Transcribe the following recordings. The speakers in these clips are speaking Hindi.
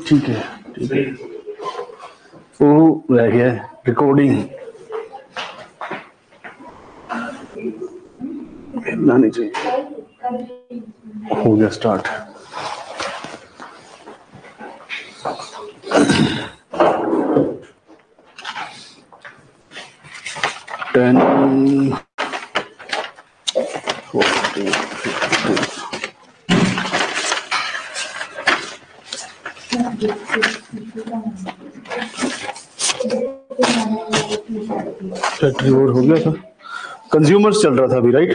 ठीक है ठीक है, वो रह गया रिकॉर्डिंग लानी चाहिए। हो गया स्टार्ट। टेन 14 रिवॉर्ड हो गया था। कंज्यूमर्स चल रहा था अभी, राइट?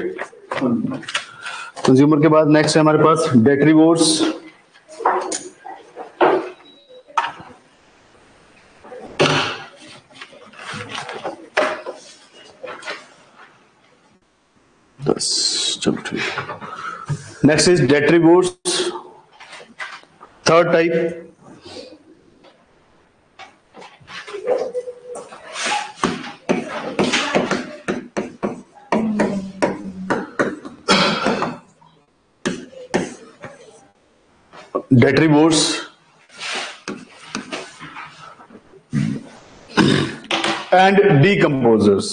कंज्यूमर के बाद नेक्स्ट है हमारे पास डेट रिवॉर्ड्स। चलो ठीक। Next is detritivores, third type. Detritivores and decomposers.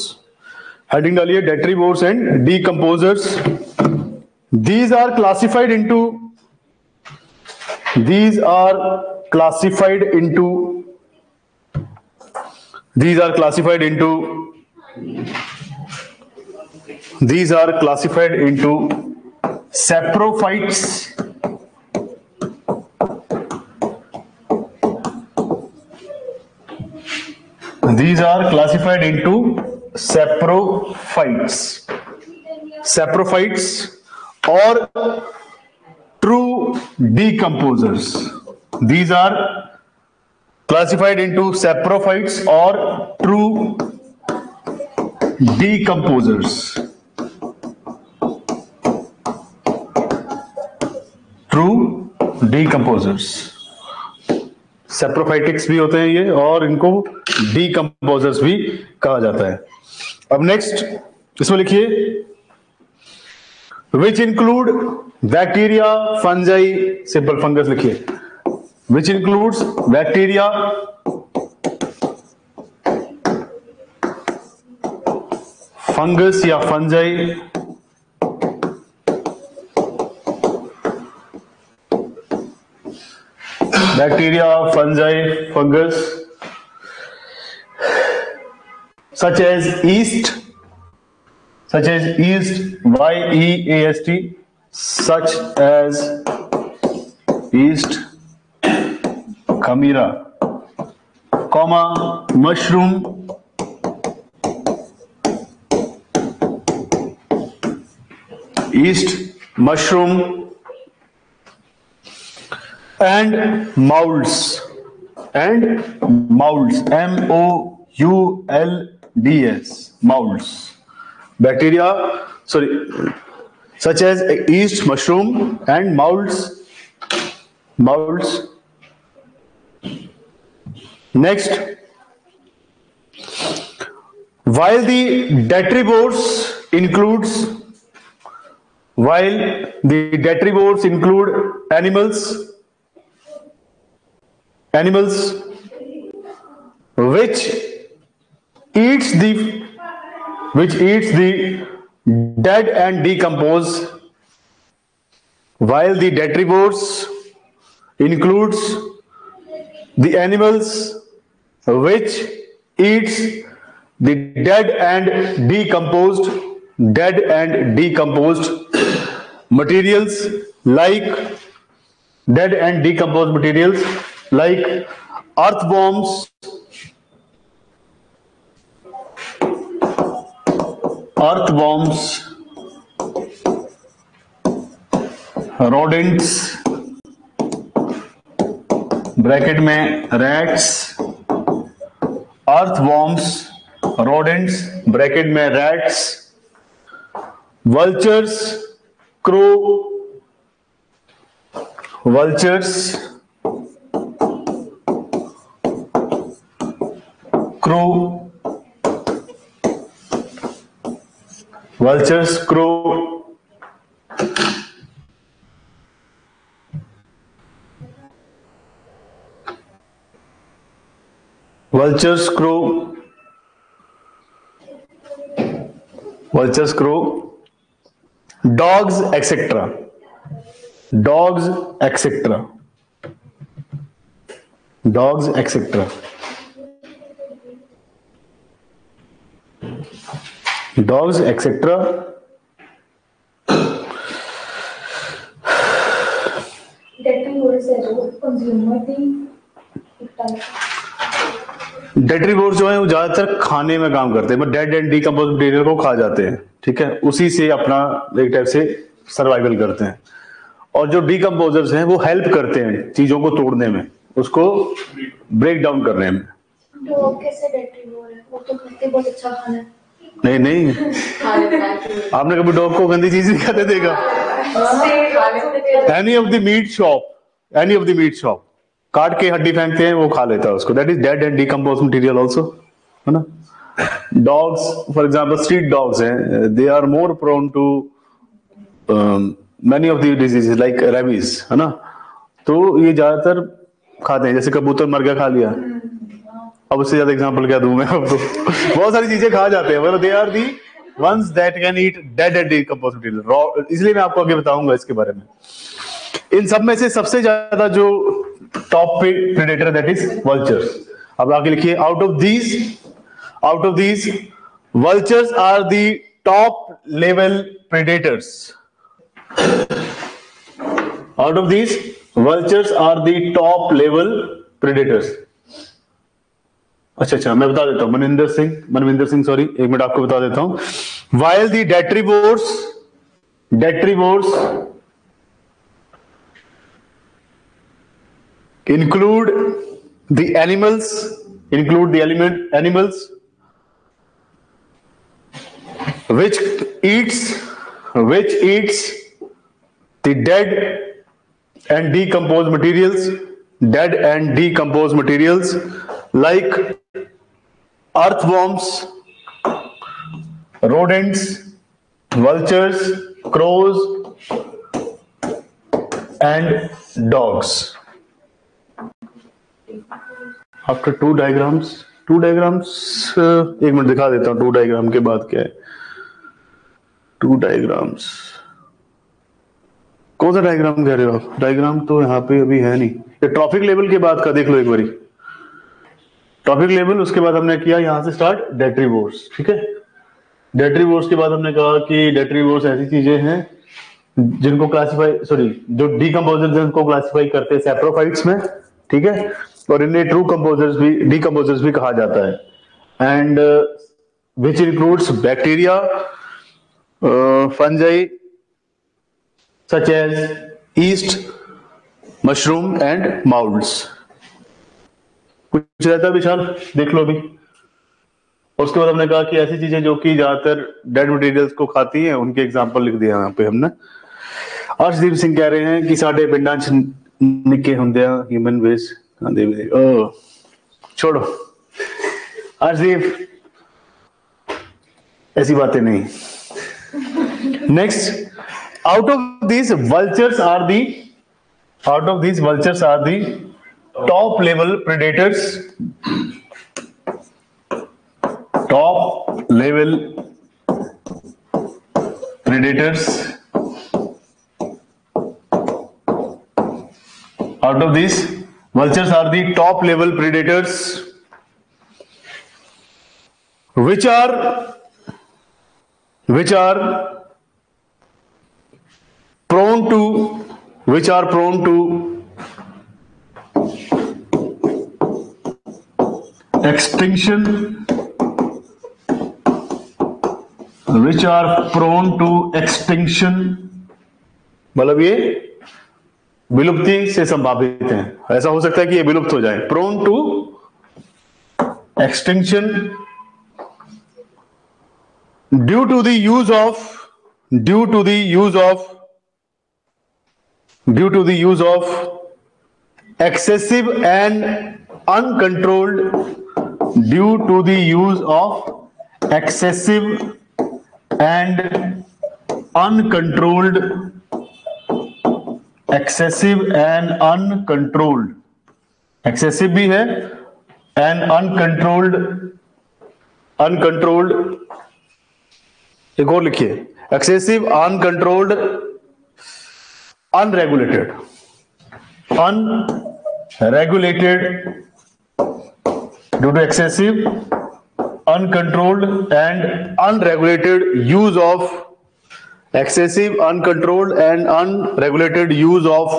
Heading डालिए detritivores and decomposers. These are classified into these are classified into these are classified into these are classified into saprophytes these are classified into saprophytes or true decomposers. These are classified into saprophytes or true decomposers. True decomposers. Saprophytics भी होते हैं ये, और इनको decomposers भी कहा जाता है। अब नेक्स्ट इसमें लिखिए which include bacteria, fungi, simple fungus लिखिए, which includes bacteria, fungus या fungi, bacteria, fungi, fungus, such as yeast, yeast, such as yeast, खमीरा, comma, mushroom, yeast, mushroom, and molds, MOULDS, molds. Bacteria, such as yeast, mushroom, and molds. Next, while the detrivores include animals which eats the dead and decompose. While the detrivores includes the animals which eats the dead and decomposed materials like earthworms, rodents, bracket में rats, earthworms, rodents, ब्रैकेट में rats, vultures, crow, vultures, crow, vultures, crow, vultures, crow, dogs, etc. Dogs, etc. Dogs, etc. Dogs, etc. डेट्रीवोर्स जो है वो ज्यादातर खाने में काम करते हैं, डेड एंड डीकम्पोज मटेरियल को खा जाते हैं, ठीक है, उसी से अपना एक टाइप से सर्वाइवल करते हैं। और जो डीकम्पोजर्स हैं वो हेल्प करते हैं चीजों को तोड़ने में, उसको ब्रेक डाउन करने में। डॉग कैसे डेट्रीवोर है? वो तो कहते हैं बहुत अच्छा खाना है। नहीं नहीं, आपने कभी डॉग को गंदी चीज नहीं खाते देखा? Any of the meat shop, any of the meat shop काट के हड्डी फेंकते हैं, वो खा लेता है उसको। That is dead and decompose material also, है ना। Dogs for example street dogs हैं, they are more prone to many of the diseases like rabies, है ना। तो ये ज्यादातर खाते हैं, जैसे कबूतर मर गया खा लिया, अब उससे ज्यादा एग्जांपल क्या दूं मैं आपको। बहुत सारी चीजें खा जाते हैं, मतलब they are the ones that can eat dead and decompose material. इसलिए मैं आपको आगे बताऊंगा इसके बारे में। इन सब में से सबसे ज्यादा जो top predator that is vultures. अब आगे लिखिए, out of these vultures are the top level predators. Out of these vultures are the top level predators. अच्छा, मैं बता देता हूं, मनविंदर सिंह सॉरी, एक मिनट आपको बता देता हूं। While the detritivores include the animals which eats the dead and decomposed materials like earthworms, rodents, vultures, crows and dogs. After two diagrams एक मिनट दिखा देता हूं टू डायग्राम के बाद क्या है। टू डायग्राम्स कौन सा डायग्राम कह रहे हो आप? डायग्राम तो यहाँ पे अभी है नहीं। ये ट्रॉफिक लेवल के बाद का देख लो एक बारी। ट्रॉफिक लेवल, उसके बाद हमने किया यहां से स्टार्ट डेट्रीवोर्स, ठीक है। डेट्रीवोर्स के बाद हमने कहा कि डेट्रीवोर्स ऐसी चीजें हैं जिनको जो डीकम्पोजर्स जिनको क्लासिफाई करते हैं सैप्रोफाइट्स में, ठीक है, और इन्हें ट्रू डीकम्पोजर्स भी कहा जाता है। And which includes bacteria, fungi such as yeast, mushroom and moulds. कुछ रहता है विशाल, देख लो अभी। उसके बाद हमने कहा कि ऐसी चीजें जो कि ज्यादातर डेड मटेरियल्स को खाती हैं, उनके एग्जाम्पल लिख दिया यहाँ पे हमने। अर्शदीप सिंह कह रहे हैं कि साढ़े पिंडा निके होंगे ह्यूमन वेस्ट। छोड़ो अर्शदीप, ऐसी बातें नहीं। Next, out of these vultures are the top level predators. Out of these, vultures are the top level predators, which are prone to extinction, मतलब ये विलुप्ति से संभावित हैं। ऐसा हो सकता है कि ये विलुप्त हो जाए। Prone to extinction due to the use of excessive and uncontrolled and uncontrolled, excessive and uncontrolled, excessive भी है एंड अनकंट्रोल्ड, अनकंट्रोल्ड, एक और लिखिए, excessive, uncontrolled, unregulated, unregulated due to excessive, uncontrolled and unregulated use of, excessive, uncontrolled and unregulated use of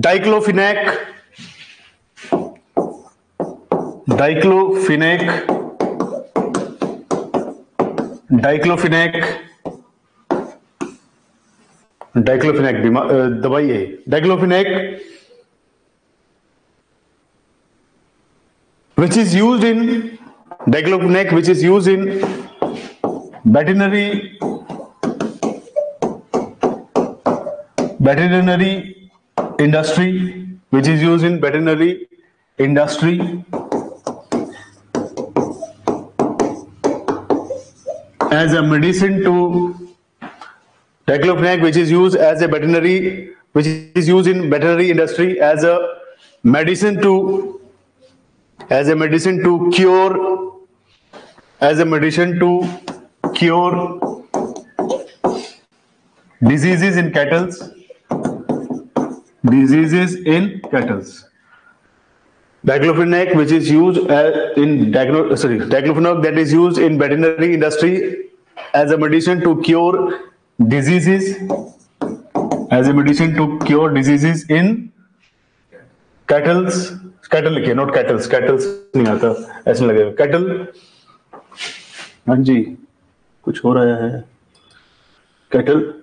diclofenac, diclofenac, diclofenac, diclofenac दवाई है, diclofenac which is used in, diclofenac which is used in veterinary industry, which is used in veterinary industry as a medicine to, diclofenac which is used as a veterinary, which is used in veterinary industry as a medicine to, as a medicine to cure, as a medicine to cure diseases in cattle, diseases in cattle. Diclofenac which is used diclofenac that is used in veterinary industry as a medicine to cure diseases, as a medicine to cure diseases in cattle, cattle लिखिए, नोट कैटल्स, कैटल्स नहीं आता, ऐसे लगेगा कैटल। हाँ जी, कुछ हो रहा है cattle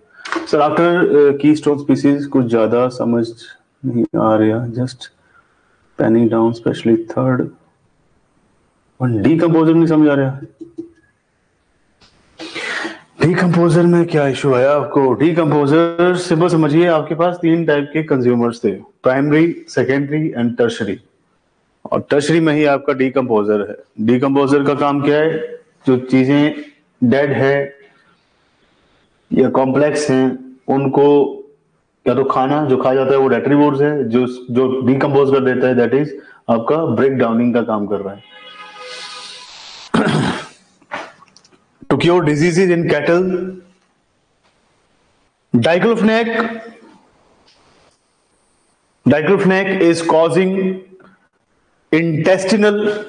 sir. After keystone species कुछ ज्यादा समझ नहीं आ रहा, just penning down specially third one. Decomposer नहीं समझ आ रहा, डीकंपोजर में क्या इशू आया आपको? डीकंपोजर सिंपल समझिए, आपके पास तीन टाइप के कंज्यूमर्स थे, प्राइमरी, सेकेंडरी एंड टर्शरी, और टर्शरी में ही आपका डीकंपोजर है। डीकंपोजर का काम क्या है? जो चीजें डेड है या कॉम्प्लेक्स हैं उनको या तो खाना, जो खाया जाता है वो डेट्रीवोर्स है, जो डीकंपोज कर देता है दैट इज आपका ब्रेक डाउनिंग का काम कर रहा है। To cure diseases in cattle, diclofenac is causing intestinal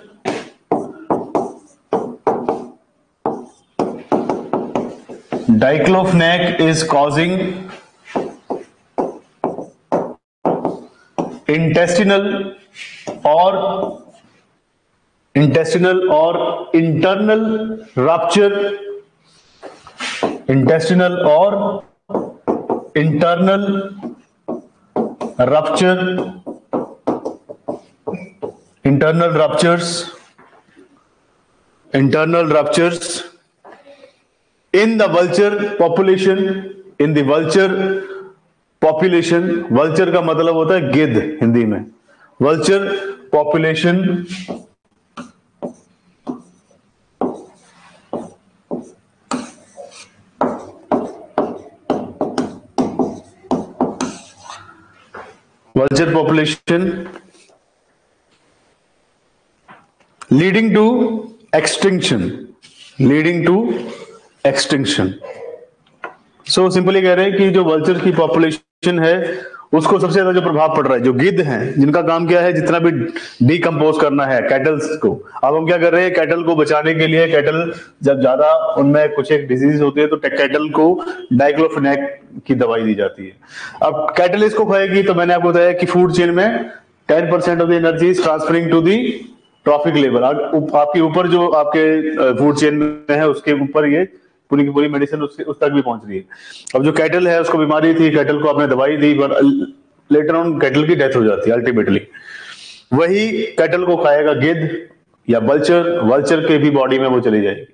diclofenac is causing intestinal or internal rupture, intestinal or internal rupture, internal ruptures in the vulture population, in the vulture population, vulture का मतलब होता है गिद्ध हिंदी में, vulture population leading to extinction, so simply कह रहे हैं कि जो वल्चर की पॉपुलेशन है उसको सबसे ज्यादा जो प्रभाव पड़ रहा है जो गिद्ध हैं, जिनका काम क्या है जितना भी डीकंपोज करना है कैटल्स को। अब हम क्या कर रहे हैं, कैटल को बचाने के लिए, कैटल जब ज्यादा उनमें कुछ एक डिजीज होती है तो कैटल को डाइक्लोफेनेक की दवाई दी जाती है। अब कैटल इसको खाएगी तो मैंने आपको बताया कि फूड चेन में 10% of the energy is transferring to the trophic level. आपके ऊपर जो आपके फूड चेन में है उसके ऊपर ये पूरी की पूरी मेडिसिन उस तक भी पहुंच रही है। अब जो कैटल है उसको बीमारी थी, कैटल को आपने दवाई दी, पर लेटर ऑन कैटल की डेथ हो जाती है अल्टीमेटली। वही कैटल को खाएगा गिद्ध या वल्चर के भी बॉडी में वो चली जाएगी,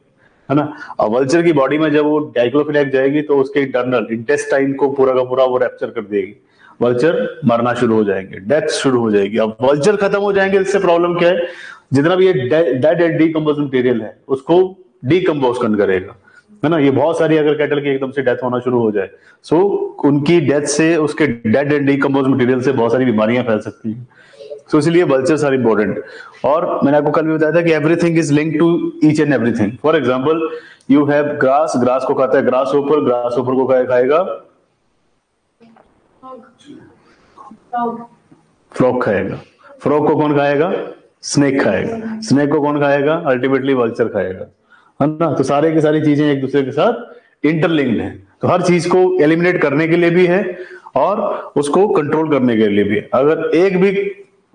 है ना। अब वल्चर की बॉडी में जब वो डाइक्लोफेनेक जाएगी तो उसके इंटरनल इंटेस्टाइन को पूरा का पूरा वो रैप्चर कर देगी, वल्चर मरना शुरू हो जाएंगे, डेथ शुरू हो जाएगी। अब वल्चर खत्म हो जाएंगे, इससे प्रॉब्लम क्या है, जितना भी ये डेड एंड डीकंपोज मटेरियल है उसको डिकम्पोज करेगा, है ना। ये बहुत सारी अगर कैटल की एकदम से डेथ होना शुरू हो जाए, सो उनकी डेथ से, उसके डेड एंड डिकम्पोज मटेरियल से बहुत सारी बीमारियां फैल सकती हैं। सो इसलिए वल्चर्स आर इंपॉर्टेंट। और मैंने आपको कल भी बताया था कि everything is link to each and everything. For example you have grass, grass को खाता है ग्रास ओपर, ग्रास ओपर को खाएगा फ्रॉग खाएगा, फ्रॉग को कौन खाएगा? स्नेक खाएगा, स्नेक को कौन खाएगा? अल्टीमेटली वल्चर खाएगा, है ना। तो सारे की सारी चीजें एक दूसरे के साथ इंटरलिंक्ड है। तो हर चीज को एलिमिनेट करने के लिए भी है और उसको कंट्रोल करने के लिए भी है। अगर एक भी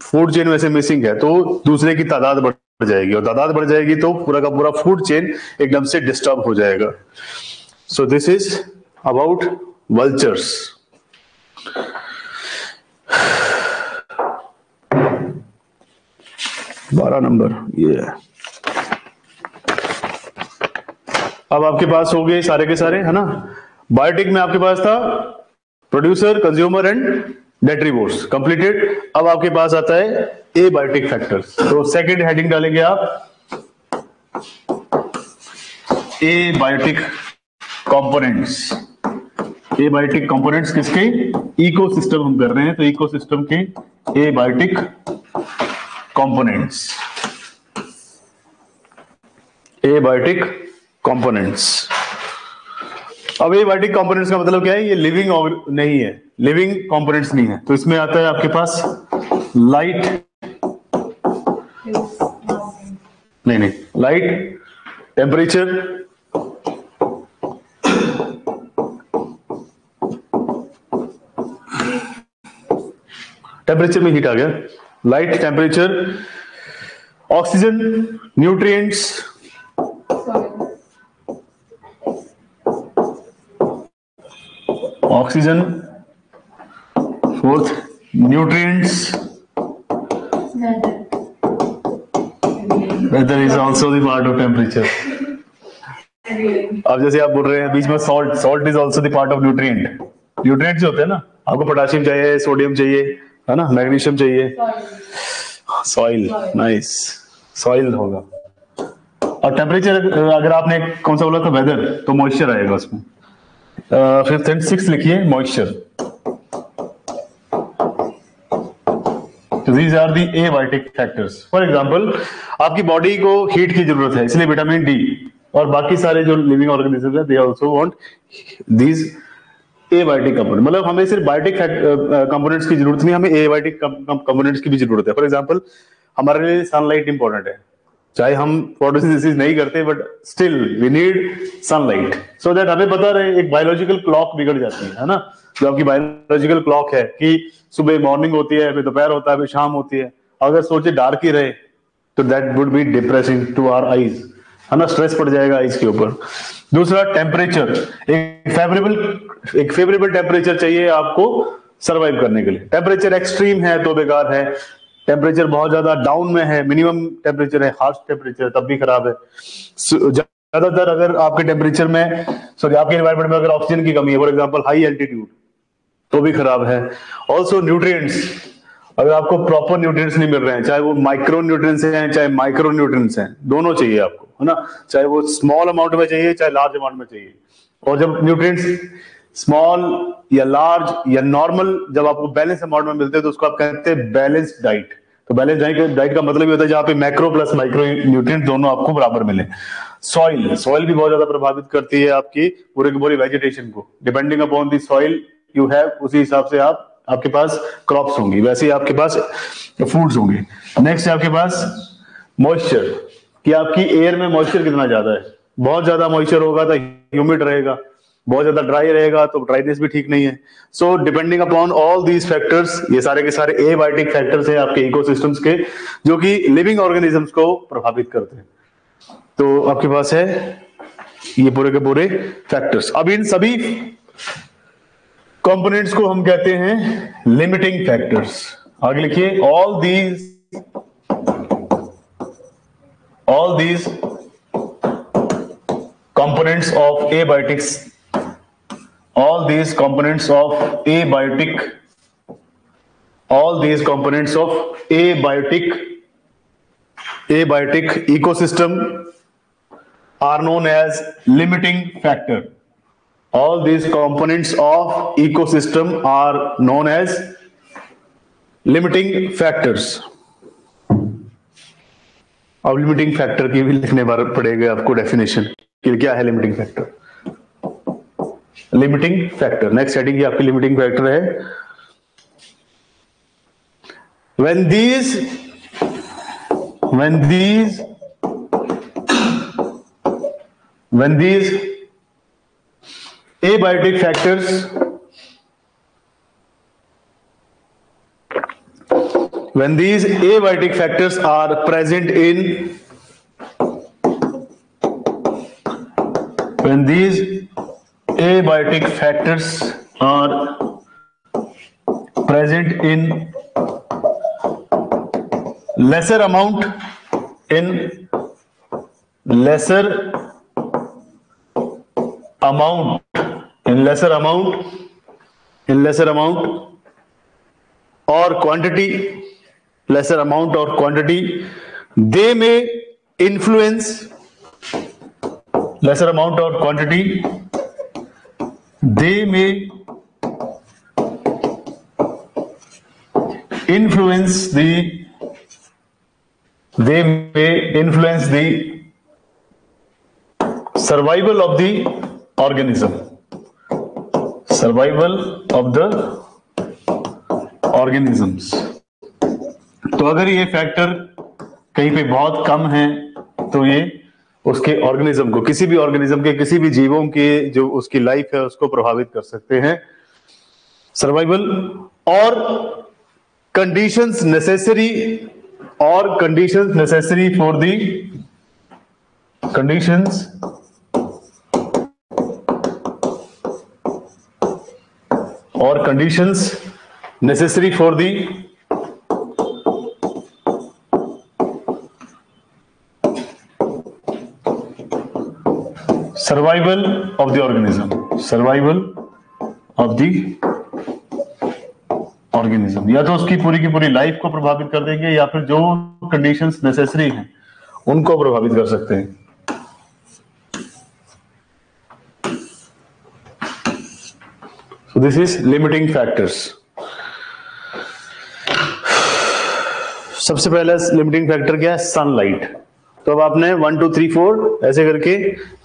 फूड चेन वैसे मिसिंग है तो दूसरे की तादाद बढ़ जाएगी, और तादाद बढ़ जाएगी तो पूरा का पूरा फूड चेन एकदम से डिस्टर्ब हो जाएगा। सो दिस इज अबाउट वल्चर्स। बारह नंबर ये है। अब आपके पास हो गए सारे के सारे, है ना। बायोटिक में आपके पास था प्रोड्यूसर, कंज्यूमर एंड डेट्रीवोर्स, कंप्लीटेड। अब आपके पास आता है ए बायोटिक फैक्टर्स। तो सेकंड हेडिंग डालेंगे आप ए बायोटिक कंपोनेंट्स। ए बायोटिक कंपोनेंट्स किसके? इकोसिस्टम हम कर रहे हैं, तो इकोसिस्टम के ए बायोटिक कंपोनेंट्स, एबायोटिक कंपोनेंट्स। अब एबायोटिक कंपोनेंट्स का मतलब क्या है? ये लिविंग नहीं है, लिविंग कंपोनेंट्स नहीं है। तो इसमें आता है आपके पास लाइट, नहीं, लाइट, टेम्परेचर, टेम्परेचर में हीट आ गया, light, temperature, oxygen, nutrients, oxygen, fourth nutrients, weather is also the part of temperature. अब जैसे आप बोल रहे हैं बीच में salt, salt is also the part of nutrient. Nutrients होते हैं ना, आपको पोटेशियम चाहिए, सोडियम चाहिए, है ना, मैग्नीशियम चाहिए, सॉइल, नाइस, सॉइल होगा। और टेम्परेचर अगर आपने कौन सा बोला था? वेदर, तो मॉइस्चर आएगा उसमें। फिफ्थ एंड सिक्स लिखिए moisture. These are the abiotic factors. For example आपकी बॉडी को हीट की जरूरत है, इसलिए विटामिन डी और बाकी सारे जो लिविंग ऑर्गेनिज्म है they also want these abiotic component. मतलब हमें सिर्फ बायोटिक कंपोनेंट्स की जरूरत नहीं, हमें एबायोटिक कंपोनेंट्स की भी जरूरत है। फॉर एग्जांपल हमारे लिए सनलाइट इंपॉर्टेंट है, चाहे हम फोटोसिंथेसिस नहीं करते but still we need sunlight, so that हमें पता रहे एक बायोलॉजिकल क्लॉक बिगड़ जाती है ना। जो आपकी बायोलॉजिकल क्लॉक है कि सुबह मॉर्निंग होती है, फिर दोपहर होता है, फिर शाम होती है, अगर सोचे डार्क ही रहे तो that would be depressing to our eyes, है ना, स्ट्रेस पड़ जाएगा आईज के ऊपर। दूसरा टेम्परेचर, एक फेवरेबल टेम्परेचर चाहिए आपको सरवाइव करने के लिए। टेम्परेचर एक्सट्रीम है तो बेकार है, टेम्परेचर बहुत ज्यादा डाउन में है, मिनिमम टेम्परेचर है, हार्श टेम्परेचर तब भी खराब है। ज्यादातर अगर आपके टेम्परेचर में, सॉरी आपके एनवायरमेंट में अगर ऑक्सीजन की कमी है, फॉर एग्जांपल हाई एल्टीट्यूड, तो भी खराब है। ऑल्सो न्यूट्रिएंट्स, अगर आपको प्रॉपर न्यूट्रिएंट्स नहीं मिल रहे हैं, चाहे वो माइक्रो न्यूट्रिएंट्स हैं चाहे माइक्रो न्यूट्रिएंट्स हैं, दोनों चाहिए आपको, है ना, चाहे वो स्मॉल अमाउंट में चाहिए चाहे लार्ज अमाउंट में चाहिए। और जब न्यूट्रिएंट्स स्मॉल या लार्ज या नॉर्मल जब आपको बैलेंस अमाउंट में मिलते हैं तो उसको आप कहते हैं बैलेंस्ड डाइट। तो बैलेंस डाइट का मतलब ये होता है जहां पे मैक्रो प्लस माइक्रो न्यूट्रिएंट दोनों आपको बराबर मिले। सॉइल, सॉइल भी बहुत ज्यादा प्रभावित करती है आपकी पूरे की पूरी वेजिटेशन को। Depending upon the soil you have, उसी हिसाब से आपके पास क्रॉप्स होंगी, वैसे ही आपके पास फूड्स होंगे। नेक्स्ट है आपके पास मॉइस्चर, कि आपकी एयर में मॉइस्चर कितना ज्यादा है। बहुत ज्यादा मॉइस्चर होगा तो ह्यूमिड रहेगा, बहुत ज्यादा ड्राई रहेगा तो ड्राइनेस भी ठीक नहीं है। So depending upon all these factors, ये सारे के सारे एबायोटिक फैक्टर्स हैं आपके इकोसिस्टम्स के, जो कि लिविंग ऑर्गेनिजम्स को प्रभावित करते हैं। तो आपके पास है ये पूरे के पूरे फैक्टर्स। अब इन सभी कंपोनेंट्स को हम कहते हैं लिमिटिंग फैक्टर्स। आगे लिखिए, all these components of abiotics, all these components of abiotic ecosystem are known as limiting factor. All these components of ecosystem are known as limiting factors. अब लिमिटिंग फैक्टर की भी लिखने पड़ेगा आपको डेफिनेशन कि क्या है limiting factor. Limiting factor next heading की आपकी लिमिटिंग फैक्टर है when these abiotic factors are present in lesser amount or quantity, they may influence the survival of the organism. तो अगर ये फैक्टर कहीं पे बहुत कम है तो ये उसके ऑर्गेनिज्म को, किसी भी ऑर्गेनिज्म के, किसी भी जीवों के जो उसकी लाइफ है उसको प्रभावित कर सकते हैं. सर्वाइवल और conditions necessary for the survival of the organism, या तो उसकी पूरी की पूरी लाइफ को प्रभावित कर देंगे या फिर जो कंडीशंस नेसेसरी हैं उनको प्रभावित कर सकते हैं. So this is limiting factors. सबसे पहला लिमिटिंग फैक्टर क्या है? सनलाइट. तो अब आपने 1 2 3 4 ऐसे करके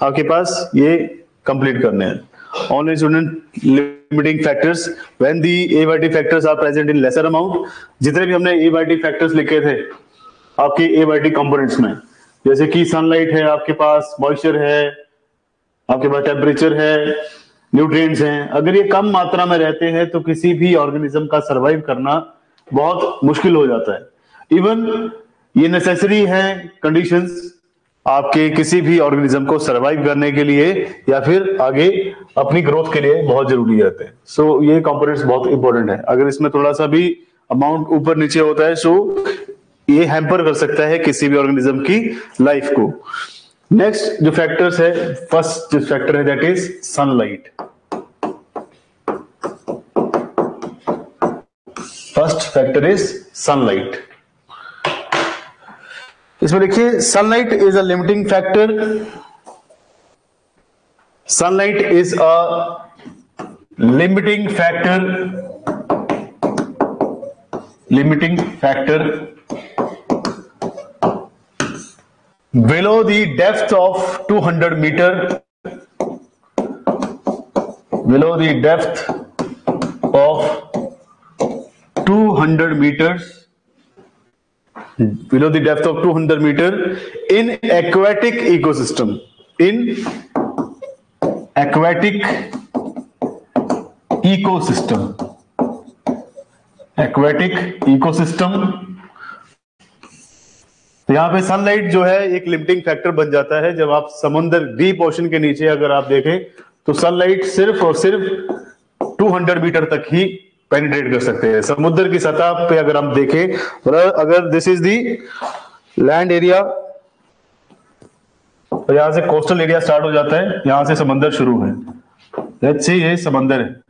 आपके पास ये कंप्लीट करने हैं. Only student limiting factors when the abiotic factors are present in lesser amount. जितने भी हमने abiotic factors लिखे थे आपके abiotic components में, जैसे कि सनलाइट है, आपके पास मॉइस्चर है, आपके पास टेम्परेचर है, न्यूट्रिएंट्स हैं, अगर ये कम मात्रा में रहते हैं तो किसी भी ऑर्गेनिज्म का सरवाइव करना बहुत मुश्किल हो जाता है. इवन ये नेसेसरी है कंडीशंस आपके किसी भी ऑर्गेनिज्म को सरवाइव करने के लिए या फिर आगे अपनी ग्रोथ के लिए बहुत जरूरी रहते हैं. सो ये कंपोनेंट्स बहुत इंपॉर्टेंट है. अगर इसमें थोड़ा सा भी अमाउंट ऊपर नीचे होता है सो ये हैम्पर कर सकता है किसी भी ऑर्गेनिज्म की लाइफ को. नेक्स्ट जो फैक्टर्स है, फर्स्ट जो फैक्टर है that is sunlight. First factor is sunlight. इसमें देखिए sunlight is a limiting factor. Sunlight is a limiting factor below the depth of 200 meter, below the depth of 200 meters, below the depth of 200 meter in aquatic ecosystem, in aquatic ecosystem. तो यहाँ पे सनलाइट जो है एक लिमिटिंग फैक्टर बन जाता है. जब आप समुद्र डीप ओशन के नीचे अगर आप देखें तो सनलाइट सिर्फ और सिर्फ 200 मीटर तक ही पेनिट्रेट कर सकते हैं. समुद्र की सतह पे अगर हम देखें, अगर this is the land area, तो यहां से कोस्टल एरिया स्टार्ट हो जाता है, यहां से समंदर शुरू है. लेट्स से ये समंदर है,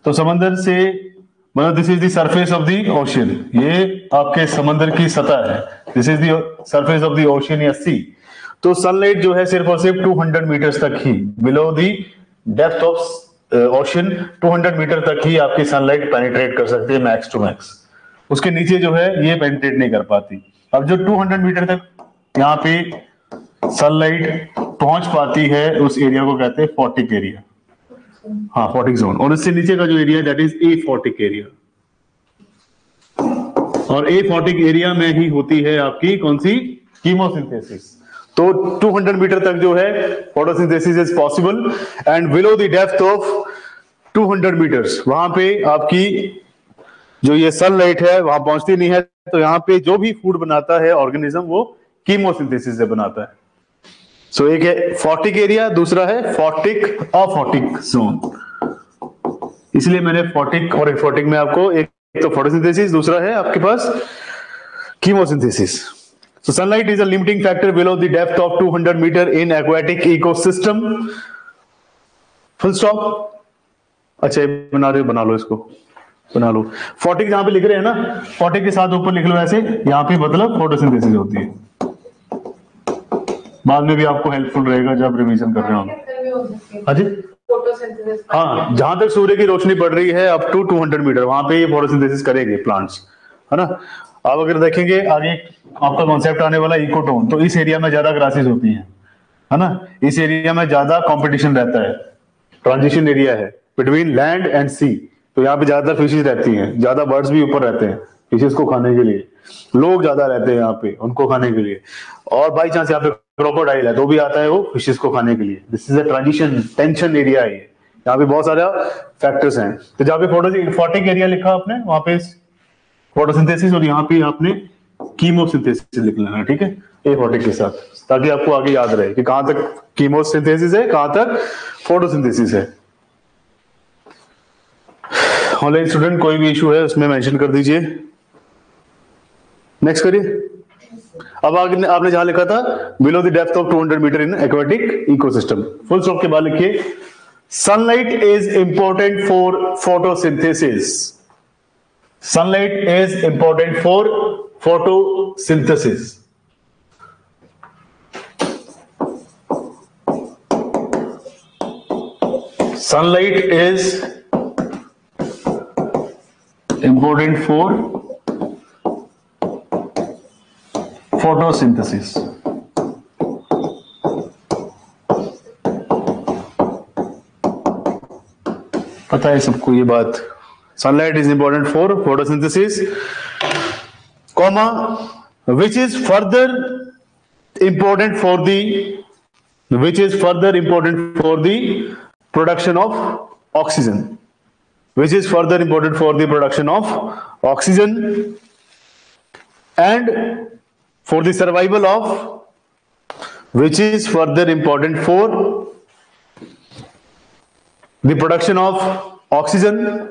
तो समंदर से मतलब this is the surface of the ocean, ये आपके समंदर की सतह है. This is the surface of the ocean या सी. तो सनलाइट जो है सिर्फ और सिर्फ 200 मीटर्स तक ही, below the depth of ocean 200 meter तक ही आपकी सनलाइट पेनिट्रेट कर सकती है मैक्स टू मैक्स। उसके नीचे जो है ये पेनिट्रेट नहीं कर पाती। अब जो 200 मीटर तक यहाँ पे सनलाइट पहुंच पाती है उस एरिया को कहते हैं फोटिक एरिया। हाँ, फोटिक जोन। और इससे नीचे का जो area that is a photic area. और ए फोटिक एरिया में ही होती है आपकी कौन सी, कीमोसिंथेसिस। तो 200 मीटर तक जो है photosynthesis is possible and below the depth of 200 metres वहां पे आपकी जो ये सनलाइट है वहां पहुंचती नहीं है। तो यहाँ पे जो भी फूड बनाता है ऑर्गेनिज्म वो कीमोसिंथेसिस से बनाता है। सो एक है फोटिक एरिया, दूसरा है फोटिक अफोटिक जोन। इसलिए मैंने फोटिक और एफोटिक में आपको एक तो फोटोसिंथेसिस, दूसरा है आपके पास chemosynthesis. So sunlight is a limiting factor below the depth of 200 meter in aquatic ecosystem. Full stop. अच्छा ये बना रहे हो, बना लो इसको, बना लो। फोटिक जहां पे लिख रहे हैं ना, फोटिक के साथ ऊपर लिख लो ऐसे, यहाँ पे मतलब फोटोसिंथेसिस होती है। बाद में भी आपको हेल्पफुल रहेगा जब रिवीजन कर रहे हो। हाँ जी, हाँ, जहां तक सूर्य की रोशनी पड़ रही है अप टू 200 मीटर वहां पे ये फोटोसिंथेसिस करेंगे प्लांट्स, है ना। अब अगर देखेंगे आगे आपका कॉन्सेप्ट आने वाला इकोटोन, तो इस एरिया में ज्यादा ग्रासेस होती हैं, है ना। इस एरिया में ज्यादा कंपटीशन रहता है, ट्रांजिशन एरिया है बिटवीन लैंड एंड सी। तो यहाँ पे ज्यादा फिशेज रहती हैं, ज्यादा बर्ड्स भी ऊपर रहते हैं फिशेज को खाने के लिए, लोग ज्यादा रहते हैं यहाँ पे उनको खाने के लिए। और बाई चांस यहाँ पे क्रोकोडाइल है तो भी आता है वो फिशेज को खाने के लिए। This is a transition tension area है, यहाँ पे बहुत सारा फैक्टर्स हैं। तो जहाँ पे फोटिक एरिया लिखा आपने वहां पे फोटोसिंथेसिस और यहाँ पे आपने कीमोसिंथेसिस लिख लेना, ठीक है, एफोटिक के साथ, ताकि आपको आगे याद रहे कि कहां तक कीमोसिंथेसिस है, कहां तक फोटोसिंथेसिस है। ऑनलाइन स्टूडेंट कोई भी इशू है उसमें मेंशन कर दीजिए। नेक्स्ट करिए। अब आगे आपने जहां लिखा था below the depth of 200 metre in aquatic ecosystem, full stop के बाद लिखिए sunlight is important for photosynthesis. Sunlight is important for photosynthesis. Sunlight is important for photosynthesis. पता है सबको ये बात। Sunlight is important for photosynthesis, comma, which is further important for the production of oxygen, which is further important for the production of oxygen and for the survival of, which is further important for the production of oxygen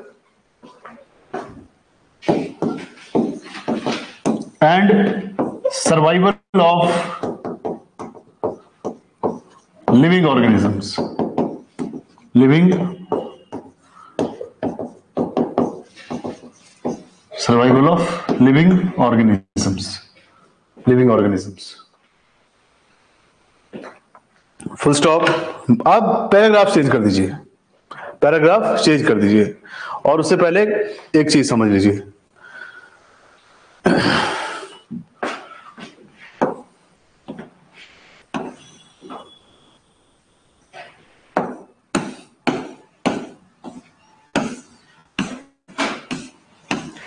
and survival of living organisms. Survival of living organisms. Full stop. आप पैराग्राफ चेंज कर दीजिए, और उससे पहले एक चीज समझ लीजिए।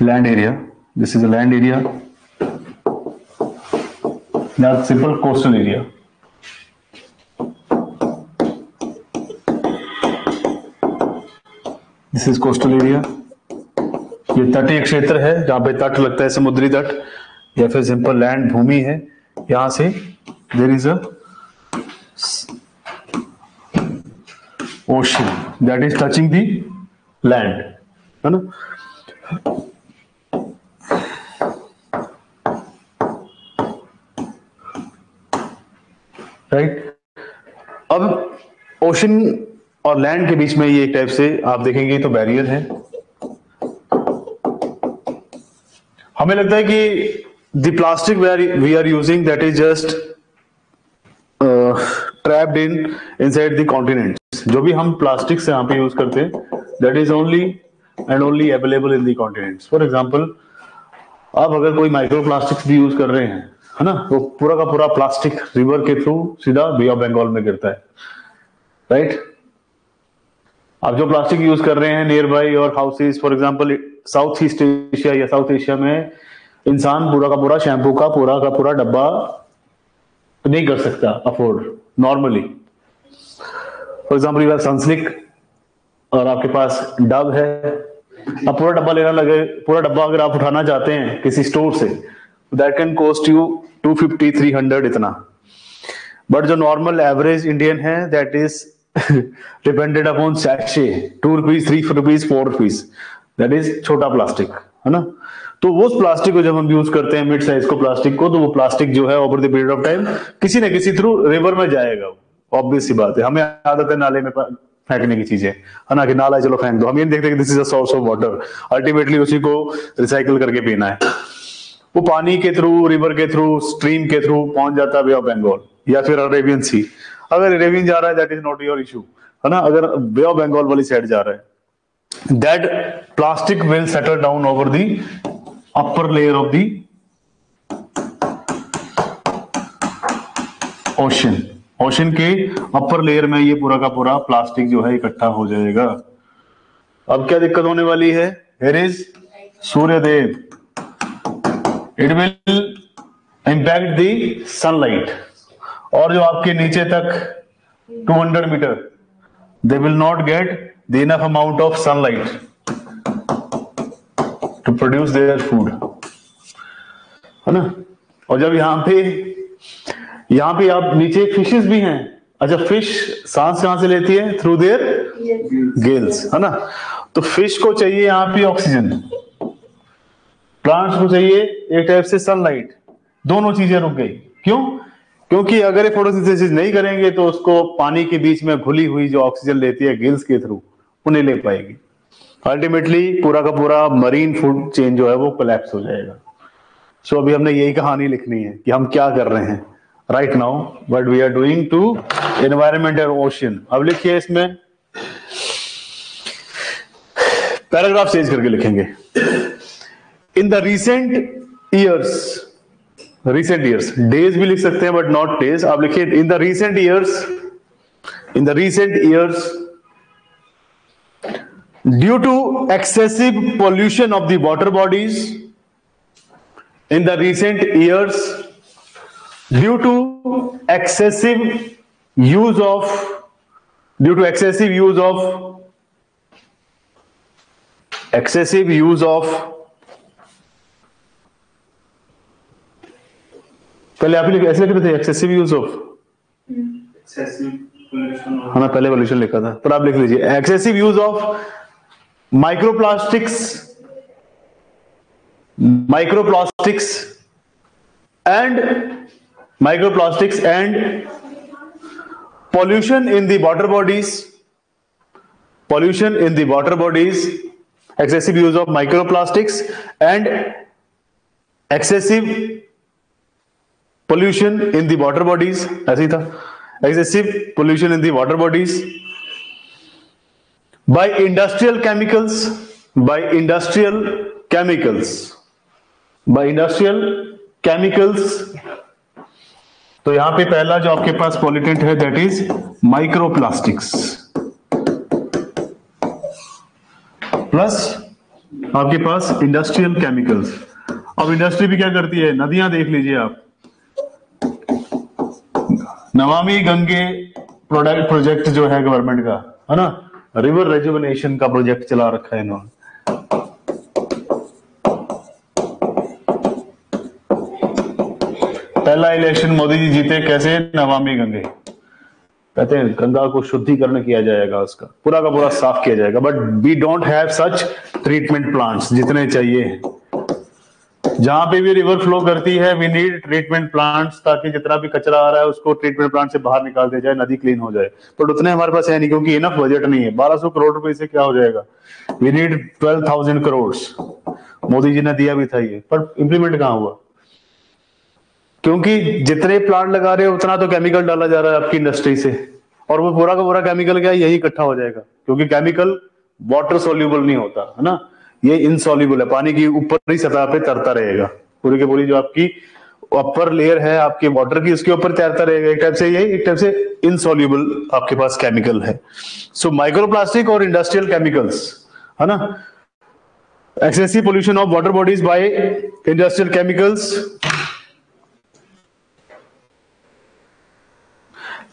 Land area. This is a land area. Not simple coastal area. This is coastal area. ये तटीय क्षेत्र है जहां पे तट लगता है, समुद्री तट या फिर सिंपल लैंड भूमि है। यहां से there is a ocean that is touching the land, है ना। राइट। अब ओशन और लैंड के बीच में ये एक टाइप से आप देखेंगे तो बैरियर है। हमें लगता है कि the plastic we are using that is just trapped in inside the continents. जो भी हम प्लास्टिक से यहाँ पे यूज करते हैं that is only and only available in the continents. For example आप अगर कोई माइक्रो प्लास्टिक्स भी यूज कर रहे हैं, है ना, वो पूरा का पूरा प्लास्टिक रिवर के थ्रू सीधा बे ऑफ बंगाल में गिरता है, राइट। आप जो प्लास्टिक यूज कर रहे हैं नियर बाई और houses, for example south east Asia या साउथ एशिया में इंसान पूरा का पूरा शैम्पू का पूरा डब्बा नहीं कर सकता afford normally. For example you have Sunsilk और आपके पास डव है, अब पूरा डब्बा लेना लगे, पूरा डब्बा अगर आप उठाना चाहते हैं किसी store say that can cost you 250-300 इतना। बट जो नॉर्मल एवरेज इंडियन है that is depended upon sachet, 2 rupees, 3 rupees, 4 rupees, that is छोटा प्लास्टिक, है ना। तो वो प्लास्टिक को जब हम यूज करते हैं मिड साइज को प्लास्टिक को, तो वो प्लास्टिक जो है over the period of time किसी न किसी थ्रू रिवर में जाएगा, ऑब्वियस सी बात है। हमें आदत है नाले में फेंकने की चीजें, है ना, कि नाला चलो फेंक दो, हम ये देखते हैं कि this is a source of water, ultimately उसी को रिसाइकिल करके पीना है। वो पानी के थ्रू, रिवर के थ्रू, स्ट्रीम के थ्रू पहुंच जाता है बे ऑफ बंगाल या फिर अरेबियन सी। अगर अरेबियन जा रहा है that is not your issue, है ना। अगर बे ऑफ बंगाल वाली साइड जा रहा है that plastic will settle down over the upper layer of the ocean. Ocean के अपर लेयर में ये पूरा का पूरा प्लास्टिक जो है इकट्ठा हो जाएगा। अब क्या दिक्कत होने वाली है? Here is Suryadev, it will impact the sunlight, और जो आपके नीचे तक 200 मीटर they will not get the enough amount of sunlight to produce their food, है ना। और जब यहां पे आप नीचे फिशेस भी हैं, अच्छा फिश सांस कहां से लेती है? थ्रू देयर गिल्स, है ना। तो फिश को चाहिए यहां पे ऑक्सीजन, प्लांट्स को चाहिए एक टाइप से सनलाइट, दोनों चीजें रुक गई। क्यों? क्योंकि अगर ये फोटोसिंथेसिस नहीं करेंगे तो उसको पानी के बीच में घुली हुई जो ऑक्सीजन लेती है गिल्स के थ्रू वो नहीं ले पाएगी। अल्टीमेटली पूरा का पूरा मरीन फूड चेन जो है वो कोलैप्स हो जाएगा। सो अभी हमने यही कहानी लिखनी है कि हम क्या कर रहे हैं right now, what we are doing to environment and ocean. अब लिखिए इसमें पैराग्राफ चेंज करके लिखेंगे। In the recent years days भी लिख सकते हैं बट नॉट डेज, आप लिखिए in the recent years due to excessive pollution of the water bodies, in the recent years due to excessive use of पहले आप ऐसे लिख रहे थे एक्सेसिव यूज ऑफ, हाँ ना, पहले पोल्यूशन लिखा था, पर आप लिख लीजिए excessive use of microplastics and pollution in the water bodies, excessive use of microplastics and excessive pollution in the water bodies, ऐसे ही था, excessive pollution in the water bodies by industrial chemicals, तो यहां पे पहला जो आपके पास पॉल्यूटेंट है दैट इज माइक्रोप्लास्टिक्स, प्लस आपके पास इंडस्ट्रियल केमिकल्स। अब इंडस्ट्री भी क्या करती है? नदियां देख लीजिए आप, नमामि गंगे प्रोजेक्ट जो है गवर्नमेंट का, है ना, रिवर रेजुवेनेशन का प्रोजेक्ट चला रखा है इन्होंने। पहला इलेक्शन मोदी जी जीते कैसे? नमामि गंगे, कहते हैं गंगा को शुद्धिकरण किया जाएगा, उसका पूरा का पूरा साफ किया जाएगा। But we don't have such treatment plants जितने चाहिए। जहां पे भी रिवर फ्लो करती है वी नीड ट्रीटमेंट प्लांट्स, ताकि जितना भी कचरा आ रहा है उसको ट्रीटमेंट प्लांट से बाहर निकाल दिया जाए, नदी क्लीन हो जाए। बट उतने हमारे पास है नहीं, क्योंकि इनफ बजट नहीं है। 1200 करोड़ रुपए से क्या हो जाएगा? We need 12,000 crore. मोदी जी ने दिया भी था ये, पर इंप्लीमेंट कहां हुआ? क्योंकि जितने प्लांट लगा रहे हो उतना तो केमिकल डाला जा रहा है आपकी इंडस्ट्री से, और वो पूरा का पूरा केमिकल क्या है, यही इकट्ठा हो जाएगा, क्योंकि केमिकल वाटर सोल्यूबल नहीं होता है ना, ये इनसॉल्यूबल है, पानी की ऊपर ही सतह पे तैरता रहेगा, पूरी की पूरी जो आपकी अपर लेयर है आपके वाटर की उसके ऊपर तैरता रहेगा, एक टाइप से यही, एक टाइप से इनसॉल्यूबल आपके पास केमिकल है। सो माइक्रोप्लास्टिक और इंडस्ट्रियल केमिकल्स, है ना, excessive pollution of water bodies by industrial chemicals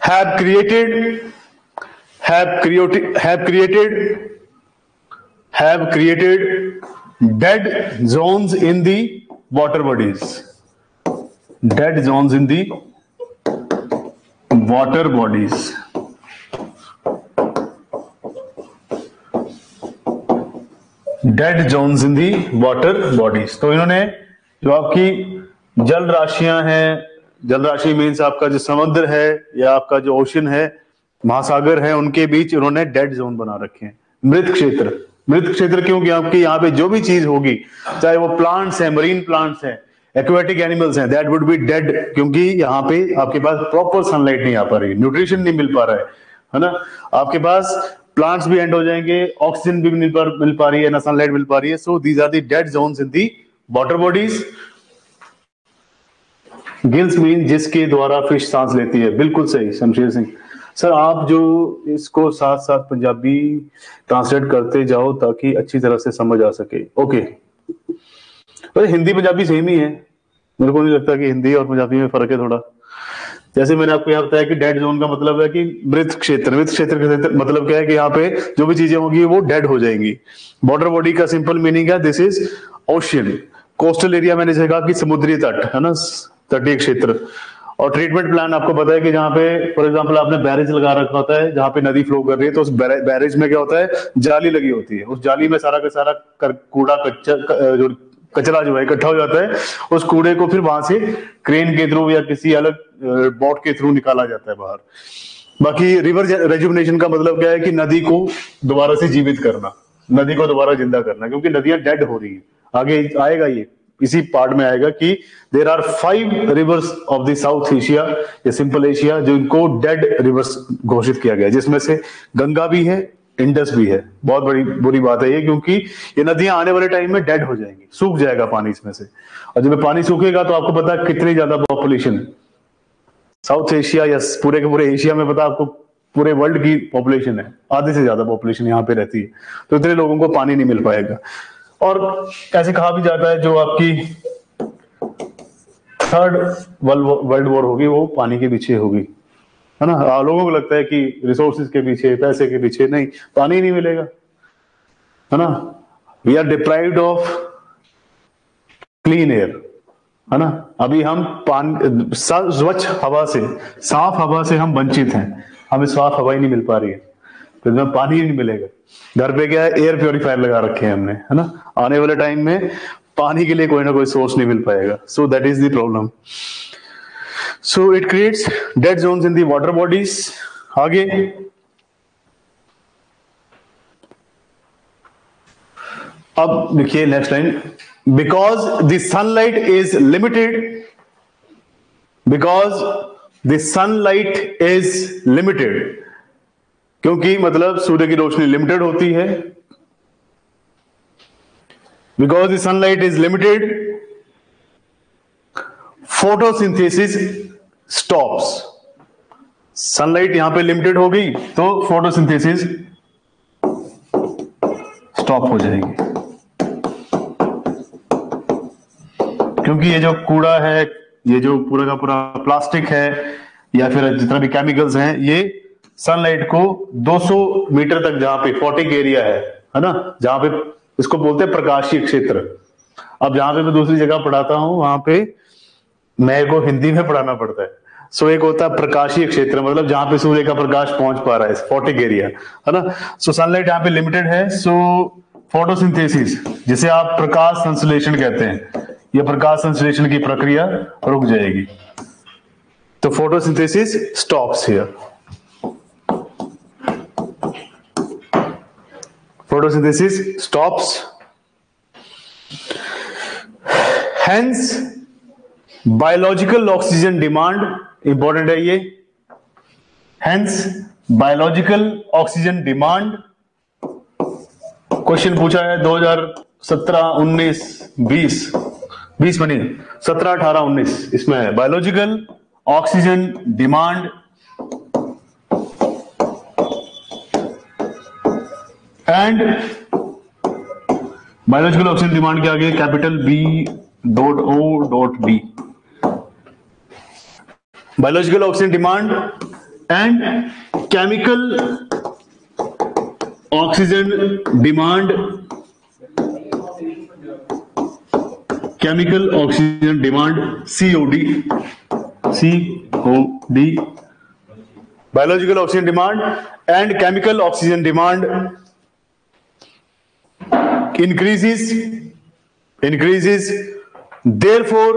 have created dead zones in the water bodies, dead zones in the water bodies, dead zones in the water bodies. तो इन्होंने जो आपकी जल राशियां हैं, जल राशि मीन्स आपका जो समुद्र है या आपका जो ओशन है, महासागर है, उनके बीच इन्होंने डेड जोन बना रखे हैं, मृत क्षेत्र। मृत क्षेत्र क्योंकि आपके यहाँ पे जो भी चीज होगी, चाहे वो प्लांट्स हैं, मरीन प्लांट्स हैं, एक्वेटिक एनिमल्स हैं, दैट वुड बी डेड, क्योंकि यहाँ पे आपके पास प्रॉपर सनलाइट नहीं आ पा रही, न्यूट्रिशन नहीं मिल पा रहा है ना, आपके पास प्लांट्स भी एंड हो जाएंगे, ऑक्सीजन भी मिल पा रही है ना, सनलाइट मिल पा रही है। So these are the dead zones in the water bodies. Gills mean जिसके द्वारा फिश सांस लेती है, बिल्कुल सही शमशेर सिंह सर, आप जो इसको साथ साथ पंजाबी ट्रांसलेट करते जाओ ताकि अच्छी तरह से समझ आ सके। ओके, तो हिंदी पंजाबी सेम ही है, मेरे को नहीं लगता कि हिंदी और पंजाबी में फर्क है थोड़ा। जैसे मैंने आपको यहाँ बताया कि डेड जोन का मतलब है कि मृत क्षेत्र, मृत क्षेत्र का मतलब क्या है कि यहाँ पे जो भी चीजें होंगी वो डेड हो जाएंगी। वाटर बॉडी का सिंपल मीनिंग है this is ocean. Coastal area मैंने जैसे कहा कि समुद्री तट है ना, तटीय क्षेत्र। और ट्रीटमेंट प्लान आपको पता है कि जहाँ पे फॉर एग्जांपल आपने बैरेज लगा रखा होता है, जहाँ पे नदी फ्लो कर रही है, तो उस बैरेज में क्या होता है, जाली लगी होती है, उस जाली में सारा का सारा कूड़ा जो कचरा जो है इकट्ठा हो जाता है, उस कूड़े को फिर वहां से क्रेन के थ्रू या किसी अलग बोट के थ्रू निकाला जाता है बाहर। बाकी रिवर रेजुवनेशन का मतलब क्या है कि नदी को दोबारा से जीवित करना, नदी को दोबारा जिंदा करना, क्योंकि नदियां डेड हो रही है। आगे आएगा, ये इसी पार्ट में आएगा कि there are 5 rivers of the South Asia या सिंपल एशिया जो इनको डेड रिवर्स घोषित किया गया है, जिसमें से गंगा भी है, इंडस भी है। बहुत बड़ी बुरी बात है ये, क्योंकि ये नदियां आने वाले टाइम में डेड हो जाएंगी, सूख जाएगा पानी इसमें से। और जब पानी सूखेगा तो आपको पता है कितनी ज्यादा पॉपुलेशन है साउथ एशिया या पूरे के पूरे एशिया में, पता आपको पूरे वर्ल्ड की पॉपुलेशन है, आधे से ज्यादा पॉपुलेशन यहाँ पे रहती है, तो इतने लोगों को पानी नहीं मिल पाएगा। और ऐसे कहा भी जाता है जो आपकी 3rd वर्ल्ड वॉर होगी वो पानी के पीछे होगी, है ना। लोगों को लगता है कि रिसोर्सेज के पीछे, पैसे के पीछे, नहीं, पानी नहीं मिलेगा, है ना। We are deprived of clean air, है ना। अभी हम पानी, स्वच्छ हवा से, साफ हवा से हम वंचित हैं, हमें साफ हवा ही नहीं मिल पा रही है, तो इसमें पानी ही नहीं मिलेगा। घर पे क्या है, एयर प्योरीफायर लगा रखे हैं हमने, है ना। आने वाले टाइम में पानी के लिए कोई ना कोई सोर्स नहीं मिल पाएगा। So that is the problem. So it creates dead zones in the water bodies. आगे अब देखिए next line, because the sunlight is limited, because the sunlight is limited, क्योंकि मतलब सूर्य की रोशनी लिमिटेड होती है। Because the sunlight is limited, photosynthesis stops. Sunlight यहां पे लिमिटेड हो गई तो फोटोसिंथेसिस स्टॉप हो जाएगी, क्योंकि ये जो कूड़ा है, ये जो पूरा का पूरा प्लास्टिक है या फिर जितना भी केमिकल्स हैं, ये सनलाइट को 200 मीटर तक, जहां पे 40 एरिया है ना, जहां पे इसको बोलते हैं प्रकाशीय क्षेत्र। अब जहां पे मैं दूसरी जगह पढ़ाता हूं वहां पे मेरे को हिंदी में पढ़ाना पड़ता है। सो एक होता है प्रकाशीय क्षेत्र, मतलब जहां पे सूर्य का प्रकाश पहुंच पा रहा है, 40 एरिया, है ना। सो सनलाइट यहाँ पे लिमिटेड है। सो फोटोसिंथेसिस, जिसे आप प्रकाश संश्लेषण कहते हैं, यह प्रकाश संश्लेषण की प्रक्रिया रुक जाएगी। तो photosynthesis stops here, photosynthesis stops, hence biological oxygen demand important है ये, hence biological oxygen demand question पूछा है 2017, 19, 20 में नहीं, 17, 18, 19 इसमें है biological oxygen demand and biological oxygen demand के आगे capital B.O.B biological oxygen demand and chemical oxygen demand, chemical oxygen demand COD biological oxygen demand and chemical oxygen demand increases, therefore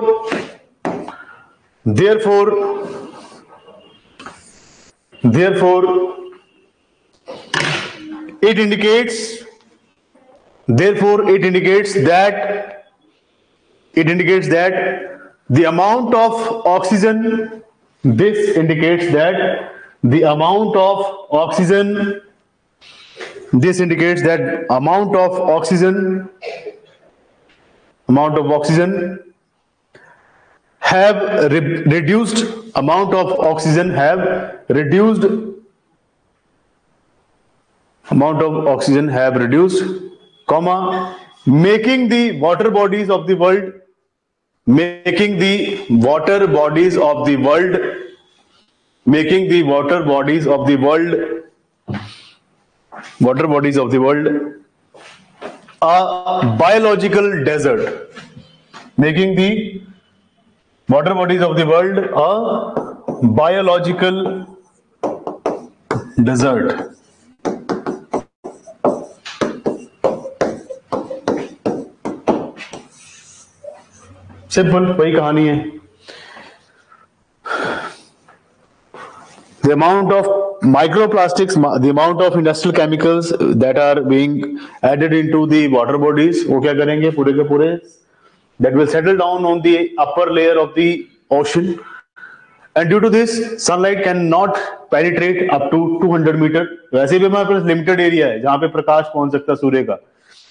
it indicates that the amount of oxygen, this indicates that the amount of oxygen have reduced, comma, making the water bodies of the world a biological desert, making the water bodies of the world a biological desert. Simple वही कहानी है. The amount of microplastics, the amount of industrial chemicals that are being added into the water bodies, वो क्या करेंगे पूरे के पूरे, that will settle down on the upper layer of the ocean, and due to this sunlight cannot penetrate up to 200 meter. वैसे भी हमारे पास लिमिटेड एरिया है जहां पे प्रकाश पहुंच सकता है सूर्य का,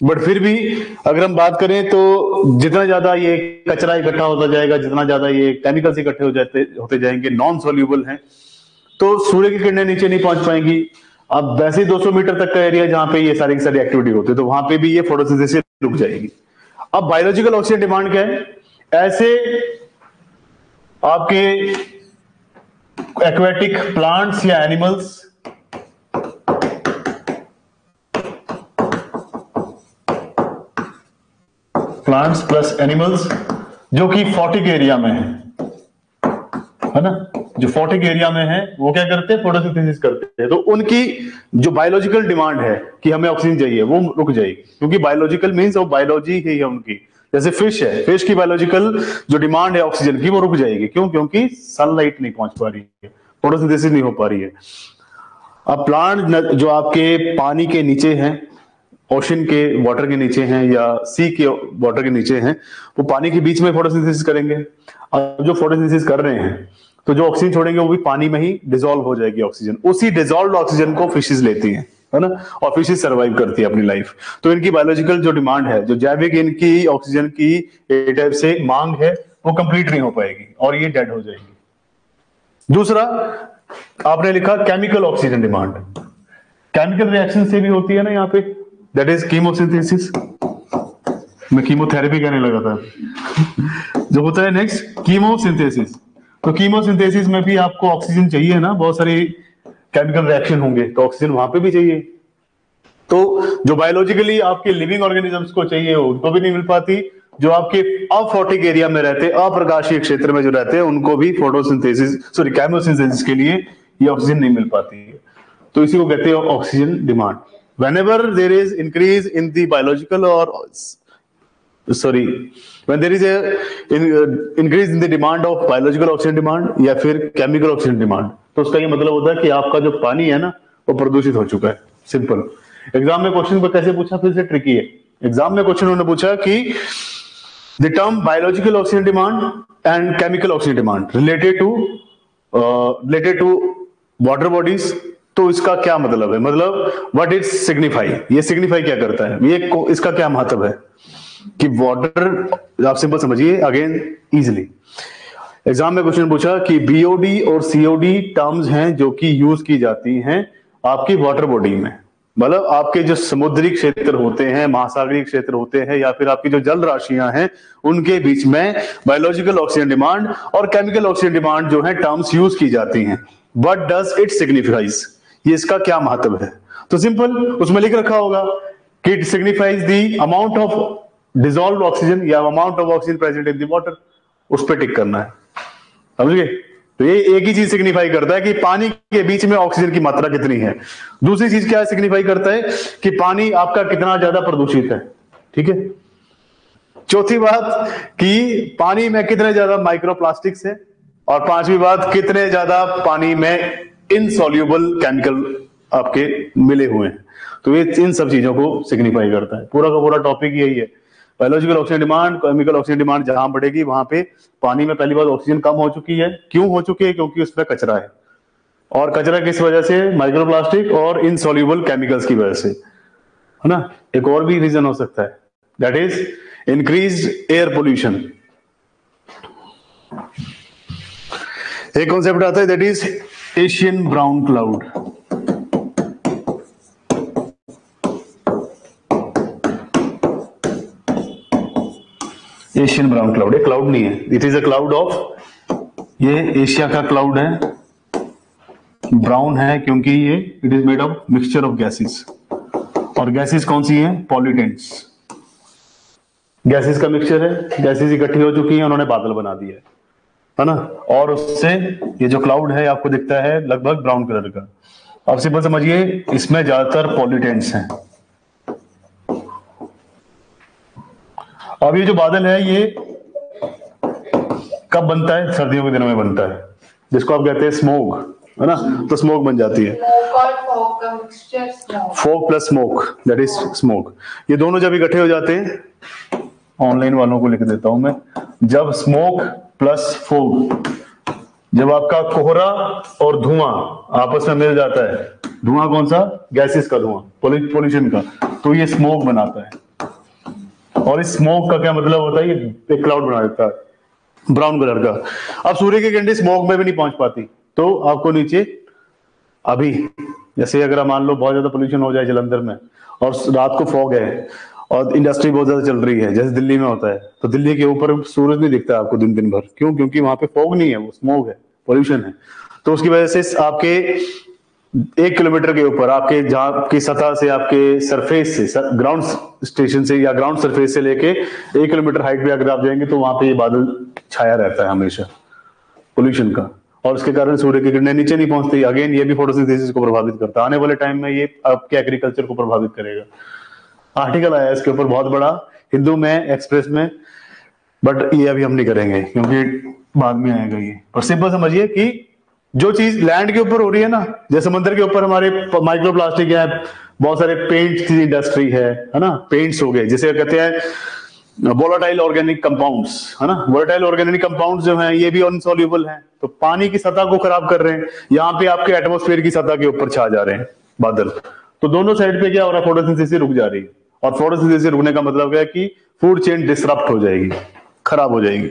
बट फिर भी अगर हम बात करें तो जितना ज्यादा ये कचरा इकट्ठा होता जाएगा, जितना ज्यादा ये केमिकल्स इकट्ठे होते जाएंगे, नॉन सोल्यूबल हैं, तो सूर्य की किरणें नीचे नहीं पहुंच पाएंगी. अब वैसे 200 मीटर तक का एरिया जहां पे ये सारी एक्टिविटी होती है, तो वहां पे भी ये फोटोसिंथेसिस रुक जाएगी. अब बायोलॉजिकल ऑक्सीजन डिमांड क्या है? ऐसे आपके एक्वेटिक प्लांट्स या एनिमल्स प्लस एनिमल्स जो कि फोटिक एरिया में है ना, जो फोटिक एरिया में है वो क्या करते हैं? फोटोसिंथेसिस करते हैं. तो उनकी जो बायोलॉजिकल डिमांड है कि हमें ऑक्सीजन चाहिए वो रुक जाएगी, क्योंकि बायोलॉजिकल मींस वो बायोलॉजी ही है उनकी. जैसे फिश है, फिश की बायोलॉजिकल जो डिमांड है ऑक्सीजन की वो रुक जाएगी. क्यों? क्योंकि सनलाइट नहीं पहुंच पा रही है, फोटोसिंथेसिस नहीं हो पा रही है. अब प्लांट जो आपके पानी के नीचे हैं, ओशन के वाटर के नीचे हैं या सी के वाटर के नीचे हैं, वो पानी के बीच में फोटोसिंथेसिस करेंगे. अब जो फोटोसिंथेसिस कर रहे हैं तो जो ऑक्सीजन छोड़ेंगे वो भी पानी में ही डिसॉल्व हो जाएगी ऑक्सीजन. उसी डिसॉल्व्ड ऑक्सीजन को फिशेस लेती हैं, है ना, और फिशेस सर्वाइव करती है अपनी लाइफ. तो इनकी बायोलॉजिकल जो डिमांड है, जो जैविक इनकी ऑक्सीजन की एक टाइप से मांग है, वो कंप्लीट नहीं हो पाएगी और ये डेड हो जाएगी. दूसरा आपने लिखा chemical oxygen demand. Chemical reaction से भी होती है ना यहाँ पे, दैट इज कीमोसिंथेसिस. मैं कीमोथेरेपी कहने लगा था. जो होता है नेक्स्ट कीमोसिंथेसिस. तो कीमोसिंथेसिस में भी आपको ऑक्सीजन चाहिए ना, बहुत सारे केमिकल रिएक्शन होंगे तो ऑक्सीजन वहां पे भी चाहिए. तो जो बायोलॉजिकली आपके लिविंग ऑर्गेनिजम्स को चाहिए उनको भी नहीं मिल पाती. जो आपके अफोटिक एरिया में रहते हैं, अप्रकाशीय क्षेत्र में जो रहते हैं, उनको भी केमोसिंथेसिस के लिए ये ऑक्सीजन नहीं मिल पाती है. तो इसी को कहते हैं oxygen demand. whenever there is increase in the biological when there is a increase in the demand of biological oxygen demand या फिर chemical oxygen demand, तो उसका ये मतलब होता है कि आपका जो पानी है ना वो प्रदूषित हो चुका है. सिंपल. एग्जाम में क्वेश्चन को कैसे पूछा, फिर से ट्रिकी है. एग्जाम में क्वेश्चन उन्होंने पूछा कि the term biological oxygen demand and chemical oxygen demand related to water bodies. तो इसका क्या मतलब है, मतलब व्हाट इज सिग्निफाई, ये सिग्निफाई क्या करता है, ये इसका क्या महत्व है कि वाटर, आप सिंपल समझिए अगेन इजिली। एग्जाम में क्वेश्चन पूछा कि बीओडी और सीओडी टर्म्स हैं जो कि यूज की जाती हैं आपकी वाटर बॉडी में, मतलब आपके जो समुद्री क्षेत्र होते हैं, महासागरीय क्षेत्र होते हैं, या फिर आपकी जो जल राशियां हैं, उनके बीच में बायोलॉजिकल ऑक्सीजन डिमांड और केमिकल ऑक्सीजन डिमांड जो है टर्म्स यूज की जाती हैं। व्हाट डज इट सिग्निफाइज, ये इसका क्या महत्व है। तो सिंपल उसमें लिख रखा होगा कि it signifies the amount of dissolved oxygen या amount of oxygen present in the water, उस पर टिक करना है, समझ गए। तो ये एक ही चीज सिग्निफाई करता है कि पानी के बीच में ऑक्सीजन की मात्रा कितनी है। दूसरी चीज क्या सिग्निफाई करता है कि पानी आपका कितना ज्यादा प्रदूषित है, ठीक है। चौथी बात कि पानी में कितने ज्यादा माइक्रोप्लास्टिक्स है, और पांचवी बात कितने ज्यादा पानी में इनसॉल्युबल केमिकल आपके मिले हुए हैं। तो ये इन सब चीजों को सिग्निफाई करता है। पूरा का पूरा टॉपिक यही है, biological oxygen demand, chemical oxygen demand जहां बढ़ेगी वहां पे पानी में पहली बार ऑक्सीजन कम हो चुकी है। क्यों हो चुकी है, क्योंकि उसमें कचरा है, और कचरा किस वजह से, माइक्रोप्लास्टिक और इनसॉल्युबल केमिकल्स की वजह से, है ना। एक और भी रीजन हो सकता है, that is increased air pollution. एक कॉन्सेप्ट आता है that is Asian brown cloud. Asian brown cloud, एक क्लाउड नहीं है, it is a cloud of, ये एशिया का क्लाउड है, ब्राउन है क्योंकि ये it is made of mixture of gases, और गैसेस कौन सी हैं, पॉल्यूटेंट्स। गैसेस का मिक्सचर है, गैसेस इकट्ठी हो चुकी हैं, उन्होंने बादल बना दिया है ना, और उससे ये जो क्लाउड है आपको दिखता है लगभग ब्राउन कलर का। अब सिंपल समझिए इसमें ज्यादातर पॉल्यूटेंट्स हैं। अब ये जो बादल है ये कब बनता है, सर्दियों के दिनों में बनता है, जिसको आप कहते हैं स्मोक, है ना। तो स्मोक बन जाती है, fog plus smoke, that is smoke. ये दोनों जब इकट्ठे हो जाते हैं, ऑनलाइन वालों को लिख देता हूं मैं, जब स्मोक प्लस फॉग, जब आपका कोहरा और धुआं आपस में मिल जाता है, धुआं कौन सा, गैसेस का धुआं, पोल्यूशन का, तो ये स्मोक बनाता है। और इस स्मोक का क्या मतलब होता है, ये क्लाउड बना देता है ब्राउन कलर का। अब सूर्य की किरणें स्मोक में भी नहीं पहुंच पाती, तो आपको नीचे अभी जैसे अगर आप मान लो बहुत ज्यादा पोल्यूशन हो जाए जलंधर में, और रात को फॉग है और इंडस्ट्री बहुत ज्यादा चल रही है जैसे दिल्ली में होता है, तो दिल्ली के ऊपर सूरज नहीं दिखता आपको दिन भर। क्यों, क्योंकि वहां पे फॉग नहीं है, वो स्मोक है, पोल्यूशन है। तो उसकी वजह से आपके 1 किलोमीटर के ऊपर आपके जहां की सतह से, आपके सरफेस से, ग्राउंड स्टेशन से या ग्राउंड सरफेस से लेके 1 किलोमीटर हाइट पे अगर आप जाएंगे तो वहां पे ये बादल छाया रहता है हमेशा पोल्यूशन का, और उसके कारण सूर्य की किरणें नीचे नहीं पहुंचती। अगेन ये भी फोटोसिंथेसिस को प्रभावित करता है। आने वाले टाइम में ये आपके एग्रीकल्चर को प्रभावित करेगा। आर्टिकल आया इसके ऊपर बहुत बड़ा, हिंदू में, एक्सप्रेस में, बट ये अभी हम नहीं करेंगे क्योंकि बाद में आएगा ये। और सिंपल समझिए कि जो चीज लैंड के ऊपर हो रही है ना, जैसे समुद्र के ऊपर हमारे माइक्रोप्लास्टिक है, बहुत सारे पेंट की इंडस्ट्री है ना, पेंट्स हो गए, जिसे कहते हैं वोलेटाइल ऑर्गेनिक कंपाउंड्स, है ना। वोलेटाइल ऑर्गेनिक कंपाउंड्स जो हैं ये भी अनसॉल्युबल हैं, तो पानी की सतह को खराब कर रहे हैं। यहाँ पे आपके एटमॉस्फेयर की सतह के ऊपर छा जा रहे हैं बादल, तो दोनों साइड पे क्या हो रहा है, फोटोसिंथेसिस रुक जा रही है। और फोटोसिंथेसिस रुकने का मतलब क्या है कि फूड चेन डिसरप्ट हो जाएगी, खराब हो जाएगी।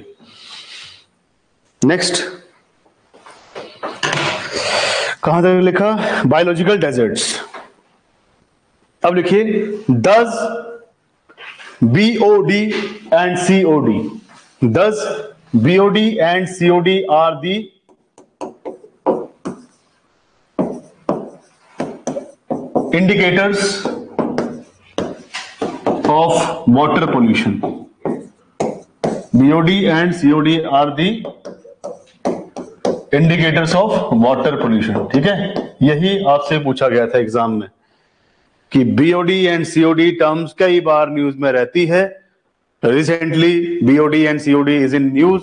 नेक्स्ट कहां तक लिखा, बायोलॉजिकल डेजर्ट्स। अब लिखिए does BOD and COD, thus BOD and COD are the indicators of water pollution. BOD and COD are the indicators of water pollution, ठीक है। यही आपसे पूछा गया था एग्जाम में कि BOD एंड COD टर्म्स कई बार न्यूज में रहती है। Recently BOD and COD is in news.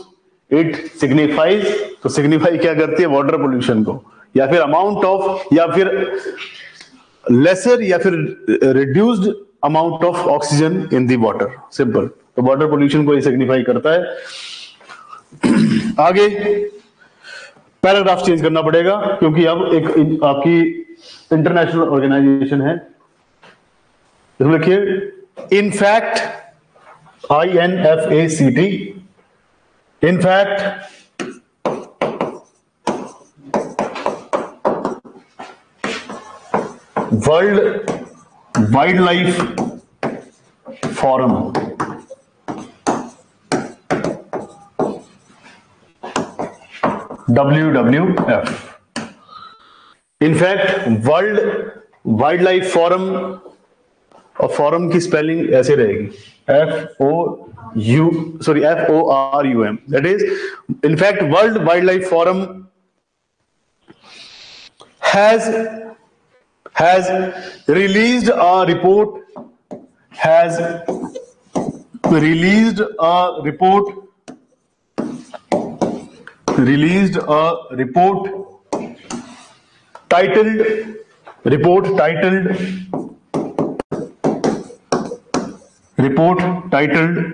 It signifies, तो सिग्निफाई क्या करती है, वाटर पोल्यूशन को, या फिर अमाउंट ऑफ, या फिर लेसर या फिर reduced amount of oxygen in the water, simple. तो वाटर पोल्यूशन को ये सिग्निफाई करता है। आगे पैराग्राफ चेंज करना पड़ेगा क्योंकि अब एक आपकी इंटरनेशनल ऑर्गेनाइजेशन है। इसमें लिखिए in fact, INFACT, in fact world wild life forum, WWF, in fact world wild life forum, और फॉरम की स्पेलिंग ऐसे रहेगी FORUM, that is in fact world wild life forum has released a report titled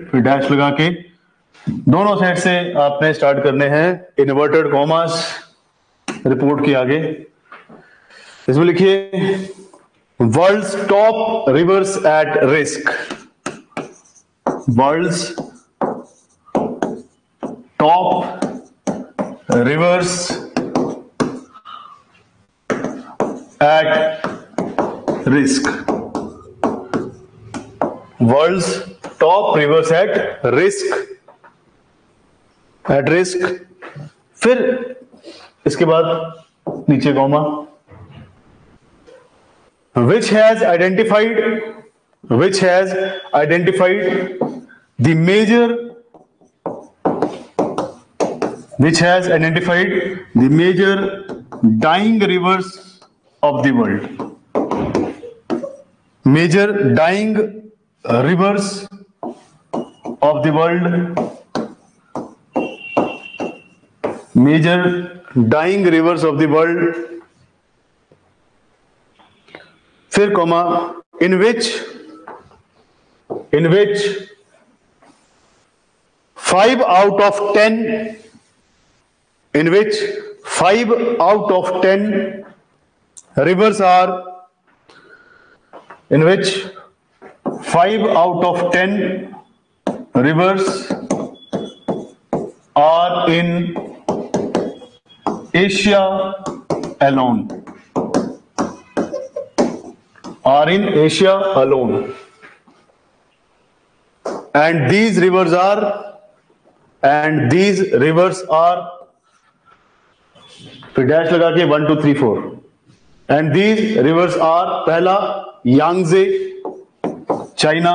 फिर डैश लगा के, दोनों साइड से आपने स्टार्ट करने हैं इन्वर्टेड कॉमास रिपोर्ट के आगे। इसमें लिखिए world's top rivers at risk, world's top rivers at risk, world's top rivers at risk. फिर इसके बाद नीचे comma, which has identified the major dying rivers of the world, major dying rivers of the world, major dying rivers of the world, फिर comma, in which 5 out of 10 rivers are in Asia alone, and these rivers are फिर डैश लगा के 1 2 3 4, and these rivers are, पहला यांगजे चाइना,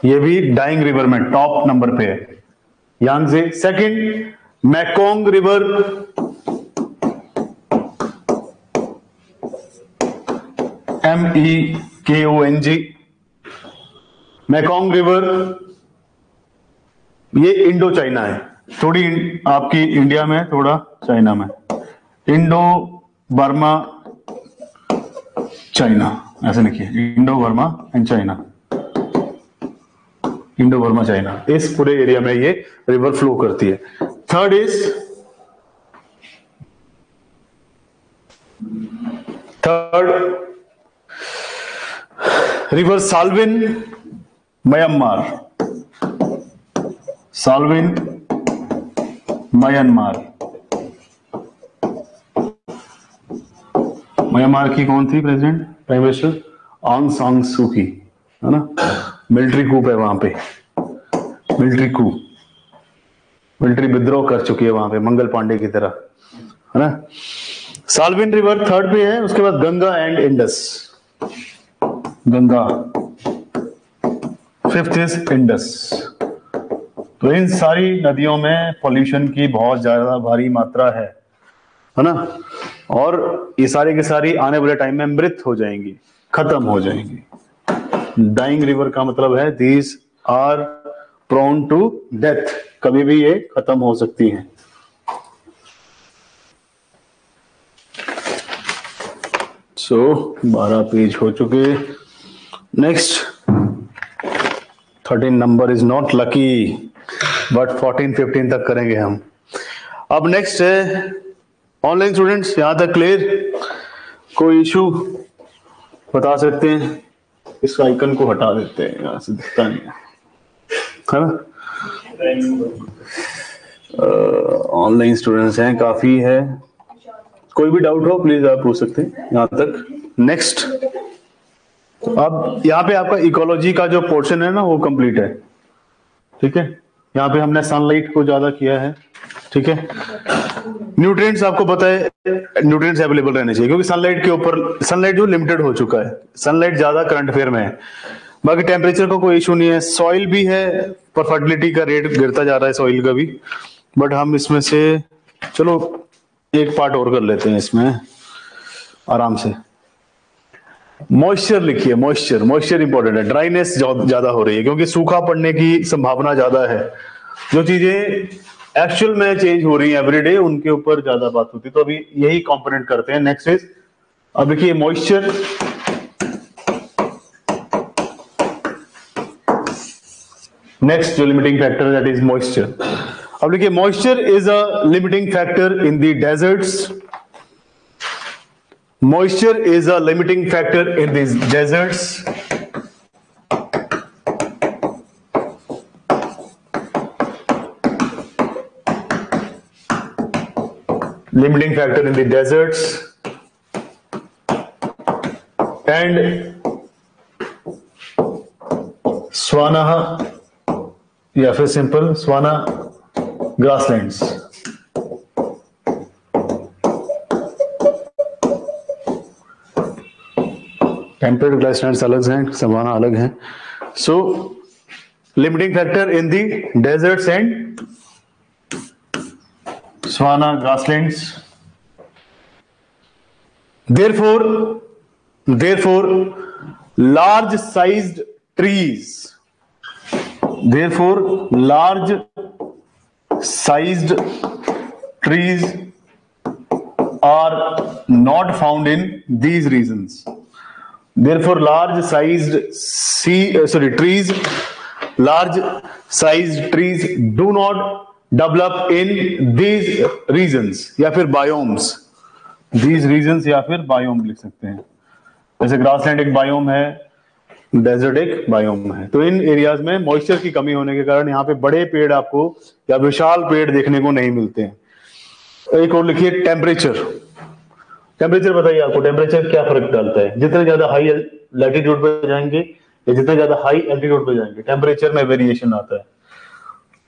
ये भी डाइंग रिवर में टॉप नंबर पे है Yangtze. Second Mekong river, MEKONG, Mekong river, ये इंडो चाइना है, थोड़ी आपकी इंडिया में, थोड़ा चाइना में, इंडो बर्मा चाइना, ऐसे लिखिए Indo Burma and China, Indo Burma China, इस पूरे एरिया में ये रिवर फ्लो करती है। Third river Salvin Myanmar, Myanmar की कौन थी प्रेसिडेंट, प्राइम मिनिस्टर आंग सांग सू की, है ना, मिलिट्री कूप है वहां पे, मिलिट्री विद्रोह कर चुकी है वहां पे मंगल पांडे की तरह, है ना। साल्विन रिवर थर्ड पे है, उसके बाद Ganga and Indus, Ganga, fifth is Indus. तो इन सारी नदियों में पॉल्यूशन की बहुत ज्यादा भारी मात्रा है ना, और ये सारी की सारी आने वाले टाइम में मृत हो जाएंगी, खत्म हो जाएंगी। डाइंग रिवर का मतलब है these are prone to death, कभी भी ये खत्म हो सकती हैं। सो 12 पेज हो चुके। Next 13 number is not lucky, but 14 15 तक करेंगे हम। अब नेक्स्ट है ऑनलाइन स्टूडेंट्स, यहां तक क्लियर? कोई इशू बता सकते हैं? इस आइकन को हटा देते हैं, यहां से दिखता नहीं है ना। ऑनलाइन स्टूडेंट्स हैं, काफी है। कोई भी डाउट हो प्लीज आप पूछ सकते हैं यहां तक। नेक्स्ट, अब यहाँ पे आपका इकोलॉजी का जो पोर्शन है ना वो कंप्लीट है, ठीक है। यहाँ पे हमने सनलाइट को ज्यादा किया है, ठीक है। न्यूट्रिएंट्स आपको पता है, न्यूट्रिएंट्स अवेलेबल रहने चाहिए, क्योंकि सनलाइट के ऊपर, सनलाइट जो लिमिटेड हो चुका है, सनलाइट ज्यादा करंट अफेयर में है। बाकी टेम्परेचर का कोई इशू नहीं है। सॉइल भी है, पर फर्टिलिटी का रेट गिरता जा रहा है सॉइल का भी, बट हम इसमें से चलो एक पार्ट और कर लेते हैं इसमें आराम से। मॉइस्चर लिखिए, मॉइस्चर, मॉइस्चर इंपॉर्टेंट है। ड्राइनेस ज्यादा हो रही है क्योंकि सूखा पड़ने की संभावना ज्यादा है। जो चीजें एक्चुअल में चेंज हो रही है एवरीडे, उनके ऊपर ज्यादा बात होती है, तो अभी यही कंपोनेंट करते हैं। नेक्स्ट इज, अब लिखिए मॉइस्चर। नेक्स्ट जो limiting factor that is moisture. अब लिखिए moisture is a limiting factor in the deserts. Moisture is a limiting factor in these deserts. Limiting factor in the deserts. And savanna या फिर simple savanna grasslands. Temperate grasslands अलग हैं, सवाना अलग हैं। So limiting factor in the deserts and savanna grasslands. Therefore large sized trees, large sized trees are not found in these regions. Therefore, large sized trees do not develop in these regions या फिर biomes. These regions या फिर biome लिख सकते हैं। जैसे ग्रासलैंड एक बायोम है, डेजर्ट एक बायोम है। तो इन एरियाज में मॉइस्चर की कमी होने के कारण यहाँ पे बड़े पेड़ आपको या विशाल पेड़ देखने को नहीं मिलते हैं। एक और लिखिए टेम्परेचर। टेम्परेचर बताइए आपको, टेम्परेचर क्या फर्क डालता है? जितने ज्यादा हाई लैटिट्यूड पे जाएंगे या जितने ज्यादा हाई एल्टीट्यूड पे जाएंगे, टेम्परेचर में वेरिएशन आता है।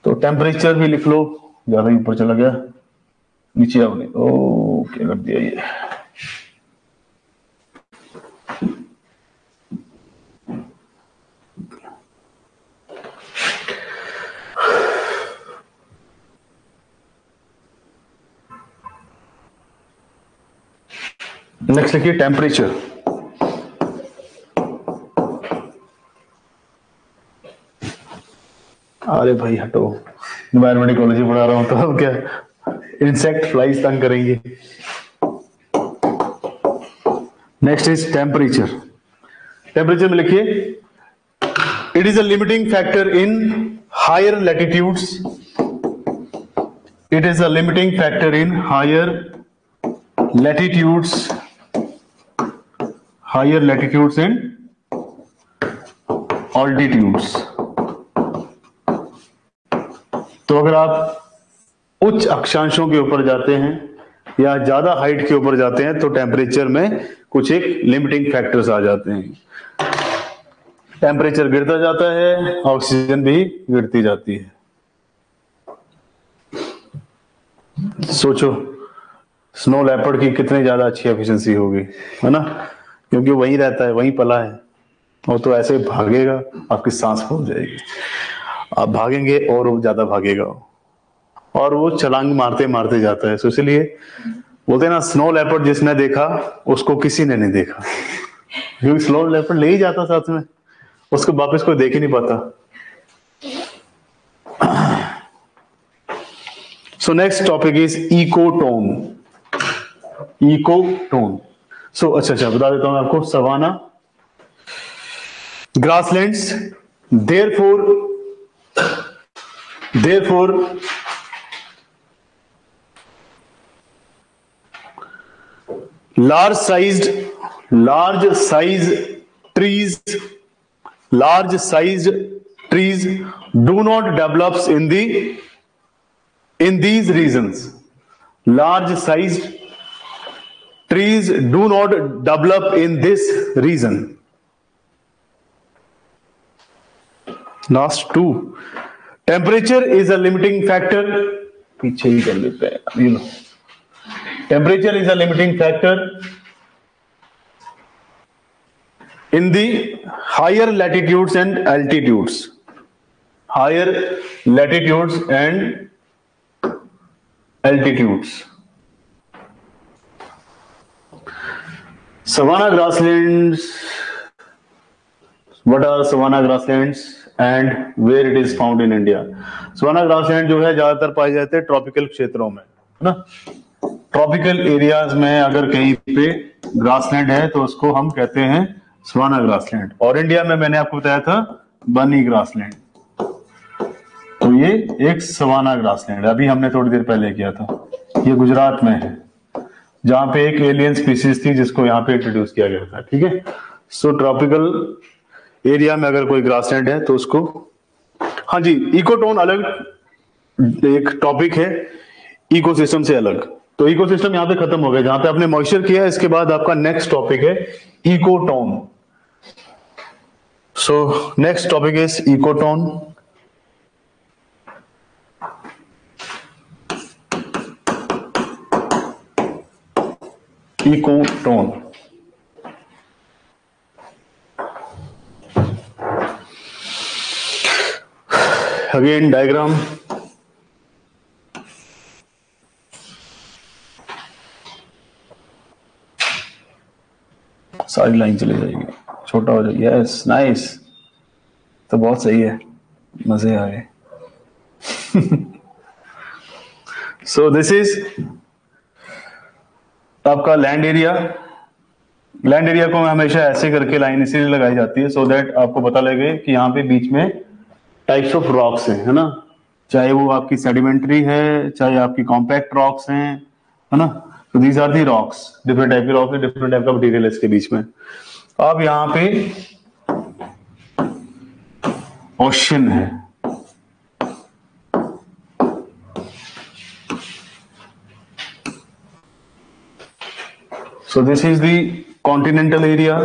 तो टेम्परेचर भी लिख लो, ज्यादा ही ऊपर चला गया, नीचे आओ नहीं। ओ क्या कर दिया ये। नेक्स्ट लिखिए टेम्परेचर। अरे भाई हटो, एनवायरमेंट इकोलॉजी पढ़ा रहा हूं तो अब क्या इंसेक्ट फ्लाइज तंग करेंगे। Next is temperature. टेम्परेचर में लिखिए it is a limiting factor in higher latitudes. It is a limiting factor in higher latitudes and altitudes। तो अगर आप उच्च अक्षांशों के ऊपर जाते हैं या ज्यादा हाइट के ऊपर जाते हैं तो टेम्परेचर में कुछ एक लिमिटिंग फैक्टर्स आ जाते हैं। टेम्परेचर गिरता जाता है, ऑक्सीजन भी गिरती जाती है। सोचो स्नो लेपर्ड की कितनी ज्यादा अच्छी एफिशिएंसी होगी, है ना, क्योंकि वहीं रहता है, वहीं पला है। और तो ऐसे भागेगा आपकी सांस फूल जाएगी, आप भागेंगे और वो ज्यादा भागेगा और वो छलांग मारते मारते जाता है। तो इसलिए बोलते हैं ना, स्नो लेपर्ड जिसने देखा उसको किसी ने नहीं देखा, क्योंकि स्नो लेपर्ड ले ही जाता साथ में, उसको वापस कोई देख ही नहीं पाता। So next topic is ecotone. Ecotone. सो अच्छा बता देता हूं आपको, savanna, grasslands, therefore large sized trees large sized trees do not develops in these regions. Large sized trees do not develop in this region. Last two. Temperature is a limiting factor. पीछे ही कर लेते हैं, Temperature is a limiting factor in the higher latitudes and altitudes. Higher latitudes and altitudes. Savanna grasslands. What are savanna grasslands and where it is found in India? Savanna grassland जो है ज्यादातर पाए जाते हैं ट्रॉपिकल क्षेत्रों में, है ना। ट्रॉपिकल एरियाज में अगर कहीं पे ग्रासलैंड है तो उसको हम कहते हैं सवाना ग्रासलैंड। और इंडिया में मैंने आपको बताया था बनी ग्रासलैंड, तो ये एक सवाना ग्रासलैंड, अभी हमने थोड़ी देर पहले किया था। ये गुजरात में है, जहां पे एक एलियन स्पीसीज थी जिसको यहाँ पे इंट्रोड्यूस किया गया था, ठीक है। सो ट्रॉपिकल एरिया में अगर कोई ग्रासलैंड है तो उसको, हाँ जी, इकोटोन अलग एक टॉपिक है, इकोसिस्टम से अलग। तो इकोसिस्टम यहाँ पे खत्म हो गया, जहां पे आपने मॉइस्चर किया, इसके बाद आपका नेक्स्ट टॉपिक है ecotone. So next topic is ecotone. Ecotone again diagram, सारी लाइन चली जाएगी, छोटा हो जाएगी। यस, नाइस, तो बहुत सही है, मजे आ गए। सो दिस इज आपका लैंड एरिया। लैंड एरिया को हमेशा ऐसे करके लाइन इसीलिए लगाई जाती है सो दैट आपको पता लगे कि यहाँ पे बीच में टाइप्स ऑफ रॉक्स हैं, है ना। चाहे वो आपकी सेडिमेंट्री है, चाहे आपकी कॉम्पैक्ट रॉक्स हैं, है ना। तो these are the rocks, different type के रॉक है, डिफरेंट टाइप का मटेरियल है इसके बीच में। अब यहाँ पे ओशन है, so this is the continental area,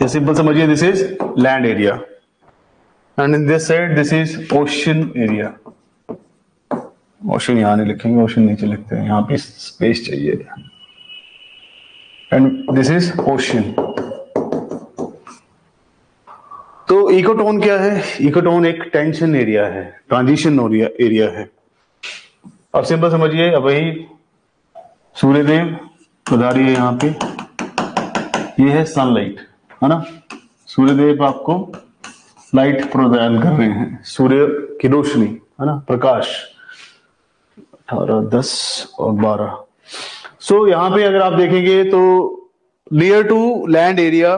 या सिंपल समझिए this is land area, and in this side this is ocean area. Ocean यहां नहीं लिखेंगे, ओशन नीचे लिखते हैं, यहां पे स्पेस चाहिए, एंड दिस इज ओशन। तो इकोटोन क्या है? इकोटोन एक टेंशन एरिया है, ट्रांजिशन एरिया है। अब सिंपल समझिए, अब वही सूर्यदेव पधारिए यहाँ पे, ये है सनलाइट, है ना। सूर्यदेव आपको लाइट प्रदान कर रहे हैं, सूर्य की रोशनी, है ना, प्रकाश। 18, 10 और 12। सो यहाँ पे अगर आप देखेंगे तो नियर टू लैंड एरिया,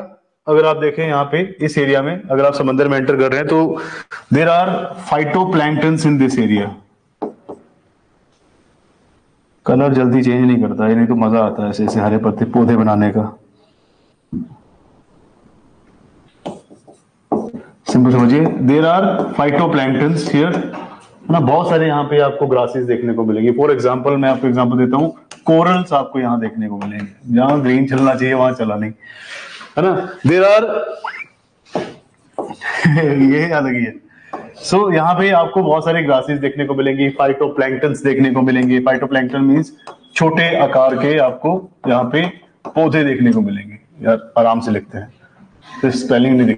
अगर आप देखें यहाँ पे इस एरिया में, अगर आप समंदर में एंटर कर रहे हैं तो there are phytoplanktons in this area. Colour जल्दी चेंज नहीं करता है, नहीं तो मजा आता है ऐसे ऐसे हरे पत्ते पौधे बनाने का। सिंपल समझिए, देर आर फाइटोप्लैंक्टन्स हियर, है ना। बहुत सारे यहाँ पे आपको ग्रासेस देखने को मिलेंगे। फॉर एग्जांपल मैं आपको एग्जांपल देता हूँ, कोरल्स आपको यहाँ देखने को मिलेंगे, जहां ग्रीन चलना चाहिए वहां चला नहीं, है ना। देर आर ये अलग ही है। सो यहाँ पे आपको बहुत सारे ग्रासेस देखने को मिलेंगी, फाइटोप्लैंक्टन्स देखने को मिलेंगे। फाइटोप्लैंक्टन मींस छोटे आकार के आपको यहाँ पे पौधे देखने को मिलेंगे। यार आराम से लिखते हैं, तो स्पेलिंग नहीं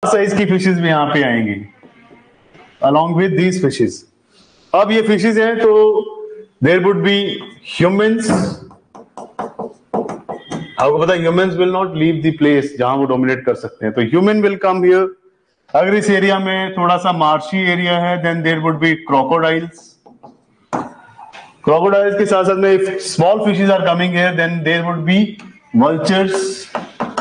साइज की फिशेज भी यहाँ पे आएंगी along with these fishes. अब ये फिशेज हैं तो there would be humans. आपको पता है humans will not leave the place जहां वो डोमिनेट कर सकते हैं, तो human will come here. अगर इस एरिया में थोड़ा सा मार्शी एरिया है then there would be crocodiles. Crocodiles के साथ साथ में small fishes are coming here then there would be vultures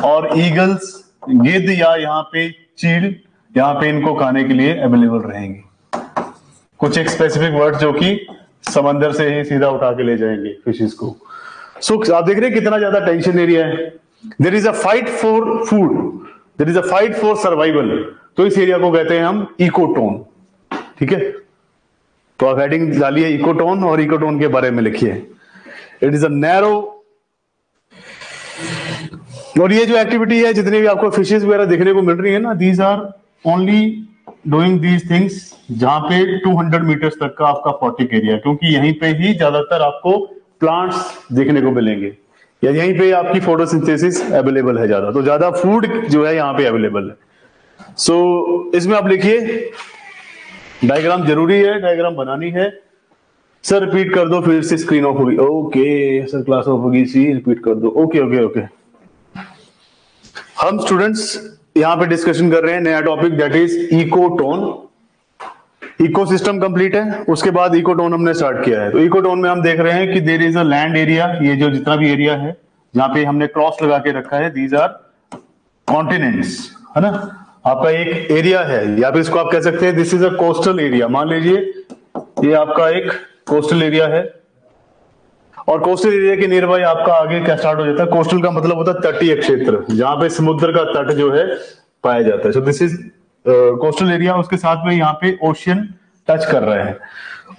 और eagles. गिद्ध या यहाँ पे चील यहाँ पे इनको खाने के लिए अवेलेबल रहेंगे। कुछ एक स्पेसिफिक वर्ड जो कि समंदर से ही सीधा उठा के ले जाएंगे फिशेस को। सो आप देख रहे हैं कितना ज्यादा टेंशन एरिया है। There is a fight for food, there is a fight for survival. तो इस एरिया को कहते हैं हम इकोटोन। ठीक है, तो आप हेडिंग डालिए इकोटोन और इकोटोन के बारे में लिखिए। इट इज अ नैरो, और ये जो एक्टिविटी है जितनी भी आपको फिशेस वगैरह देखने को मिल रही है ना, these are only doing these things जहां पे 200 मीटर्स तक का आपका फॉटिक एरिया, क्योंकि यहीं पे ही ज्यादातर आपको प्लांट्स देखने को मिलेंगे या यहीं पे आपकी फोटोसिंथेसिस अवेलेबल है ज्यादा, तो ज्यादा फूड जो है यहाँ पे अवेलेबल है। सो इसमें आप लिखिए, डायग्राम जरूरी है, डायग्राम बनानी है। सर रिपीट कर दो, फिर से स्क्रीन ऑफ होगी। ओके सर, क्लास ऑफ होगी, सी रिपीट कर दो। Okay okay okay. हम स्टूडेंट्स यहां पे डिस्कशन कर रहे हैं नया topic, that is ecotone. Ecosystem complete है, उसके बाद इकोटोन हमने स्टार्ट किया है। तो इकोटोन में हम देख रहे हैं कि there is a land area, ये जो जितना भी एरिया है जहां पे हमने क्रॉस लगा के रखा है, दीज आर कॉन्टिनेंट्स, है ना। आपका एक एरिया है, या फिर इसको आप कह सकते हैं this is a coastal area. मान लीजिए ये आपका एक कोस्टल एरिया है, और कोस्टल एरिया के नियर बाय आपका आगे क्या स्टार्ट हो जाता है, कोस्टल का मतलब होता है तटीय क्षेत्र, जहां पे समुद्र का तट जो है पाया जाता है। So this is coastal area. उसके साथ में यहाँ पे ओशियन टच कर रहा है,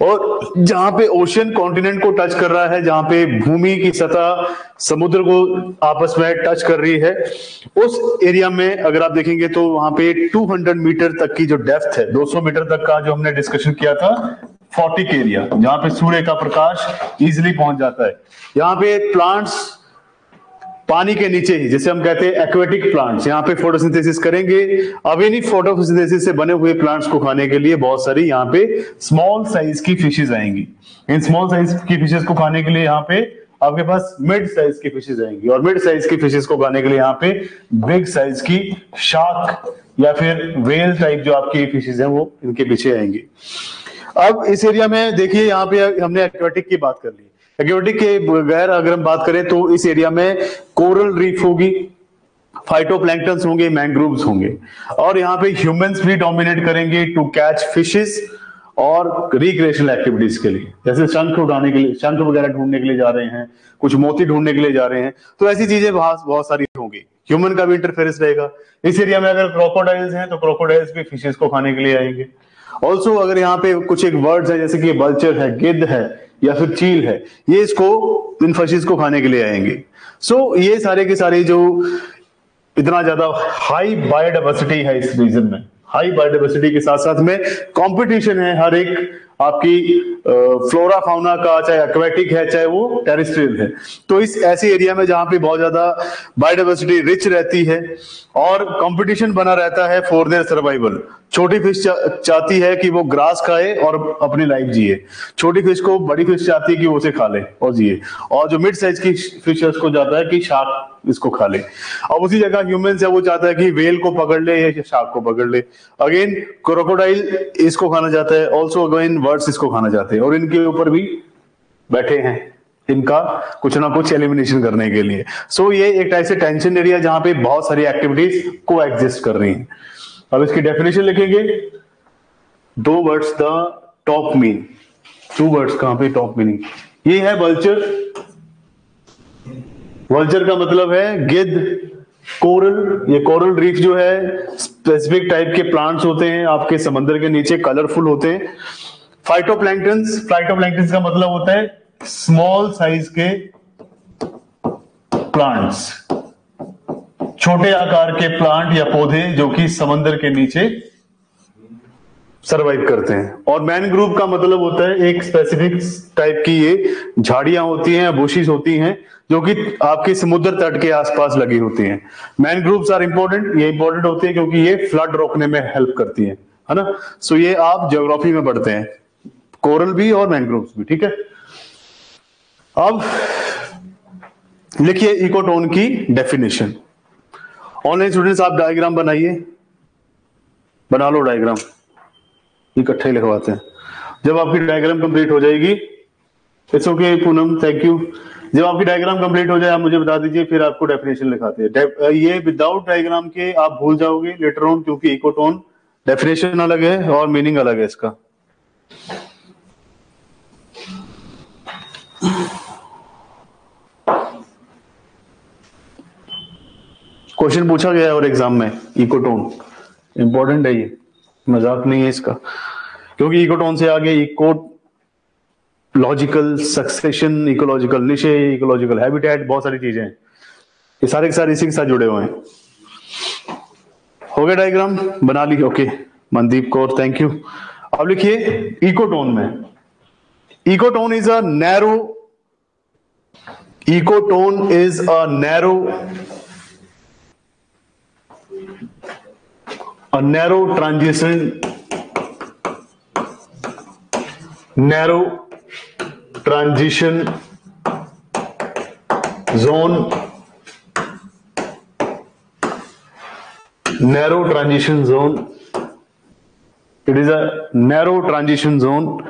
और जहां पे ओशियन कॉन्टिनेंट को टच कर रहा है, जहां पे भूमि की सतह समुद्र को आपस में टच कर रही है, उस एरिया में अगर आप देखेंगे तो वहां पे 200 मीटर तक की जो डेप्थ है, 200 मीटर तक का जो हमने डिस्कशन किया था, फॉटिक एरिया, जहां पे सूर्य का प्रकाश इजिली पहुंच जाता है। यहाँ पे प्लांट्स पानी के नीचे ही, जैसे हम कहते हैं एक्वेटिक प्लांट्स, यहाँ पे फोटोसिंथेसिस करेंगे। अब इन्हीं फोटोसिंथेसिस से बने हुए प्लांट्स को खाने के लिए बहुत सारी यहाँ पे स्मॉल साइज की फिशेज आएंगी। इन स्मॉल साइज की फिशेज को खाने के लिए यहाँ पे आपके पास मिड साइज की फिशेज आएंगी, और मिड साइज की फिशेज को खाने के लिए यहाँ पे बिग साइज की शार्क या फिर वेल टाइप जो आपकी फिशेज है वो इनके पीछे आएंगी। अब इस एरिया में देखिए, यहाँ पे हमने एक्वेटिक की बात कर ली। एक्वेटिक के बगैर अगर हम बात करें तो इस एरिया में कोरल रीफ होगी, फाइटोप्लैंक्टन्स होंगे, मैंग्रोव्स होंगे, और यहाँ पे ह्यूमंस भी डोमिनेट करेंगे टू कैच फिशेस और रिक्रिएशनल एक्टिविटीज के लिए, जैसे शंख उठाने के लिए, शंख वगैरह ढूंढने के लिए जा रहे हैं, कुछ मोती ढूंढने के लिए जा रहे हैं, तो ऐसी चीजें बहुत सारी होंगी। ह्यूमन का भी इंटरफेरेंस रहेगा। इस एरिया में अगर क्रोकोडाइल्स हैं तो क्रोकोडाइल्स भी फिशेस को खाने के लिए आएंगे। ऑल्सो अगर यहाँ पे कुछ एक वर्ड्स है जैसे कि वल्चर है, गिद्ध है या फिर चील है, ये इसको इन फिशेस को खाने के लिए आएंगे। सो ये सारे के सारे जो इतना ज्यादा हाई बायोडाइवर्सिटी है इस रीजन में, हाई बायोडाइवर्सिटी के साथ साथ में कंपटीशन है हर एक आपकी फ्लोरा फाउना का, चाहे एक्वेटिक है चाहे वो टेरेस्ट्रियल है। तो इस ऐसे एरिया में जहां पे बहुत ज्यादा बायोडाइवर्सिटी रिच रहती है और कंपटीशन बना रहता है फॉर देयर सर्वाइवल। छोटी फिश चाहती है कि वो ग्रास खाए और अपनी लाइफ जिए, छोटी फिश को बड़ी फिश चाहती है कि वो उसे खा ले और जिए, और जो मिड साइज की फिश को जाता है कि शार्क इसको खा ले। अब उसी जगह ह्यूमंस है, वो चाहता है कि वेल को पकड़ ले या शार्क को पकड़ ले। अगेन क्रोकोडाइल इसको खाना चाहता है, ऑल्सो अगेन बर्ड्स इसको खाना चाहते हैं, और इनके ऊपर भी बैठे हैं इनका कुछ ना कुछ एलिमिनेशन करने के लिए। सो ये एक टाइप से टेंशन एरिया जहां पे बहुत सारी एक्टिविटीज को एग्जिस्ट कर रही हैं। अब इसकी डेफिनेशन लिखेंगे, दो words the top mean, 2 words कहां पे टॉप मीनिंग, ये है वल्चर। वल्चर का मतलब है गिद्ध। कोरल, ये कोरल रीफ जो है स्पेसिफिक टाइप के प्लांट्स होते हैं आपके समंदर के नीचे, कलरफुल होते हैं। फाइटोप्लैंक्टन्स, फाइटोप्लैंक्टन्स का मतलब होता है स्मॉल साइज के प्लांट्स, छोटे आकार के प्लांट या पौधे जो कि समंदर के नीचे सरवाइव करते हैं। और मैनग्रूव का मतलब होता है एक स्पेसिफिक टाइप की ये झाड़ियां होती हैं, बुशिस होती हैं जो कि आपके समुद्र तट के आसपास लगी होती हैं। मैनग्रूव्स आर इंपॉर्टेंट, ये इंपॉर्टेंट होती है क्योंकि ये फ्लड रोकने में हेल्प करती है ना। सो ये आप ज्योग्राफी में पढ़ते हैं, कोरल भी और मैनग्रोव्स भी, ठीक है। अब लिखिए इकोटोन की डेफिनेशन। ऑनलाइन स्टूडेंट्स आप डायग्राम बनाइए, बना लो डायग्राम, इकट्ठे ही लिखवाते हैं। जब आपकी डायग्राम कंप्लीट हो जाएगी, it's okay Poonam, thank you. जब आपकी डायग्राम कंप्लीट हो जाए आप मुझे बता दीजिए, फिर आपको डेफिनेशन लिखाते हैं। ये विदाउट डायग्राम के आप भूल जाओगे लेटर ऑन, क्योंकि इकोटोन डेफिनेशन अलग है और मीनिंग अलग है इसका। क्वेश्चन पूछा गया है और एग्जाम में, इकोटोन इंपॉर्टेंट है, ये मजाक नहीं है इसका, क्योंकि इकोटोन से आगे ecological succession, ecological niche, ecological habitat, बहुत सारी चीजें हैं, ये सारे के सारे इसी के साथ जुड़े हुए हैं। हो गया डायग्राम बना ली, okay Mandeep Kaur, thank you. अब लिखिए इकोटोन में, ecotone is a narrow, ecotone is a narrow transition zone, narrow transition zone. It is a narrow transition zone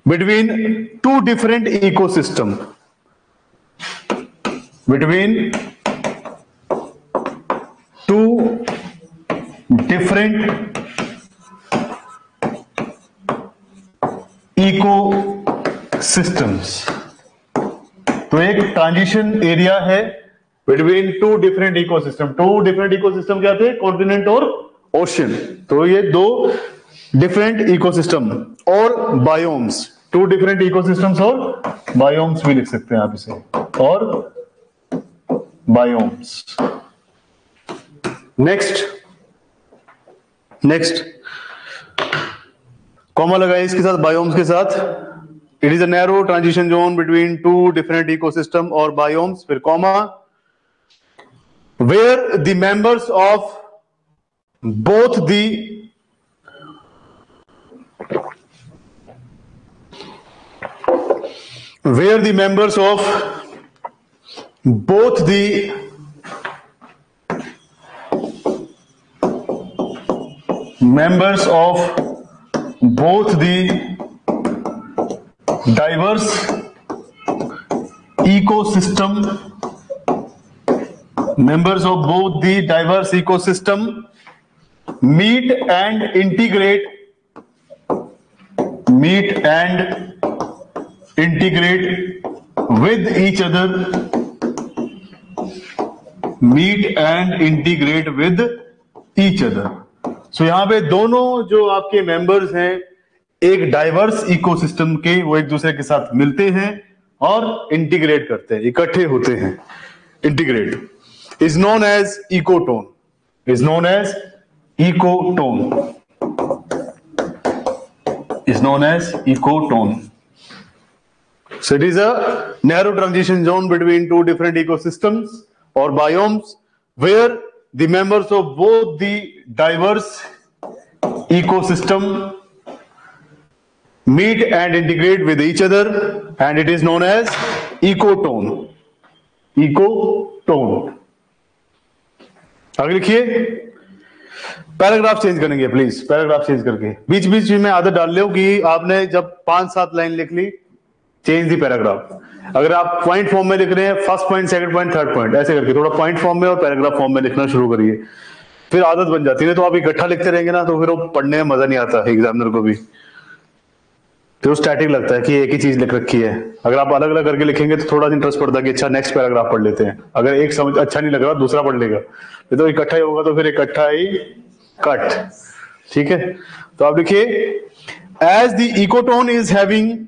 between two different ecosystem, between two different ecosystems. तो एक ट्रांजिशन एरिया है between two different ecosystem. Two different ecosystem क्या थे? कॉन्टिनेंट और ओशन। तो ये दो डिफरेंट इकोसिस्टम और बायोम्स, टू डिफरेंट इकोसिस्टम्स और बायोम्स भी लिख सकते हैं आप इसे, और बायोम्स। नेक्स्ट कॉमा लगाए इसके साथ, बायोम्स के साथ। It is a narrow transition zone between two different ecosystem और बायोम्स, फिर comma, where the members of both द members of both the diverse ecosystem, members of both the diverse ecosystem meet and integrate with each other, सो यहां पे दोनों जो आपके मेंबर्स हैं एक डाइवर्स इकोसिस्टम के, वो एक दूसरे के साथ मिलते हैं और इंटीग्रेट करते हैं, इकट्ठे होते हैं। Integrate is known as ecotone, So it is a narrow transition zone between two different ecosystems or biomes where the members of both the diverse ecosystem meet and integrate with each other, and it is known as ecotone. आगे लिखिए, पैराग्राफ चेंज करेंगे प्लीज, पैराग्राफ चेंज करके बीच बीच में आदत डाल लो कि आपने जब 5-7 लाइन लिख ली, चेंज दी पैराग्राफ। अगर आप पॉइंट फॉर्म में लिख रहे हैं, first point, second point, third point, ऐसे करके थोड़ा पॉइंट फॉर्म में और पैराग्राफ फॉर्म में लिखना शुरू करिए, फिर आदत बन जाती है। तो आप इकट्ठा लिखते रहेंगे ना, तो फिर वो पढ़ने में मजा नहीं आता एग्जामिनर को भी, तो स्टैटिक लगता है कि एक ही चीज लिख रखी है। अगर आप अलग अलग करके लिखेंगे तो थोड़ा इंटरेस्ट पड़ता है कि अच्छा नेक्स्ट पैराग्राफ पढ़ लेते हैं। अगर एक समझ अच्छा नहीं लग रहा दूसरा पढ़ लेगा, तो इकट्ठा ही होगा, तो फिर इकट्ठा ही कट, ठीक है। तो आप लिखिए, as the ecotone is having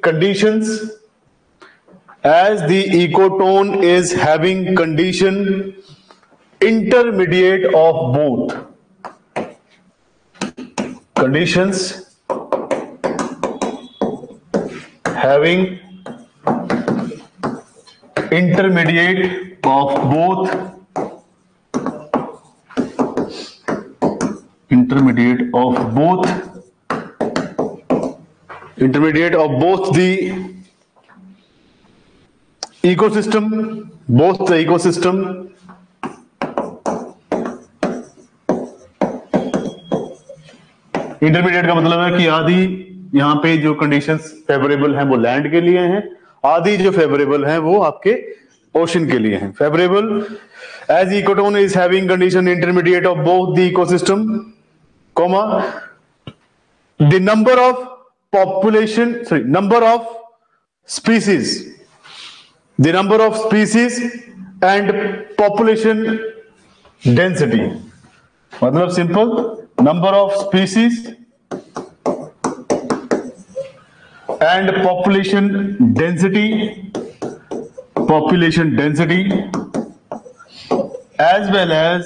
conditions as the ecotone is having condition intermediate of both conditions having intermediate of both the ecosystem, intermediate का मतलब है कि आधी यहां पे जो कंडीशंस फेवरेबल हैं वो लैंड के लिए हैं, आधी जो फेवरेबल हैं वो आपके ओशन के लिए हैं। Favourable as ecotone is having condition intermediate of both the ecosystem, comma the number of species and population density, मतलब simple number of species and population density as well as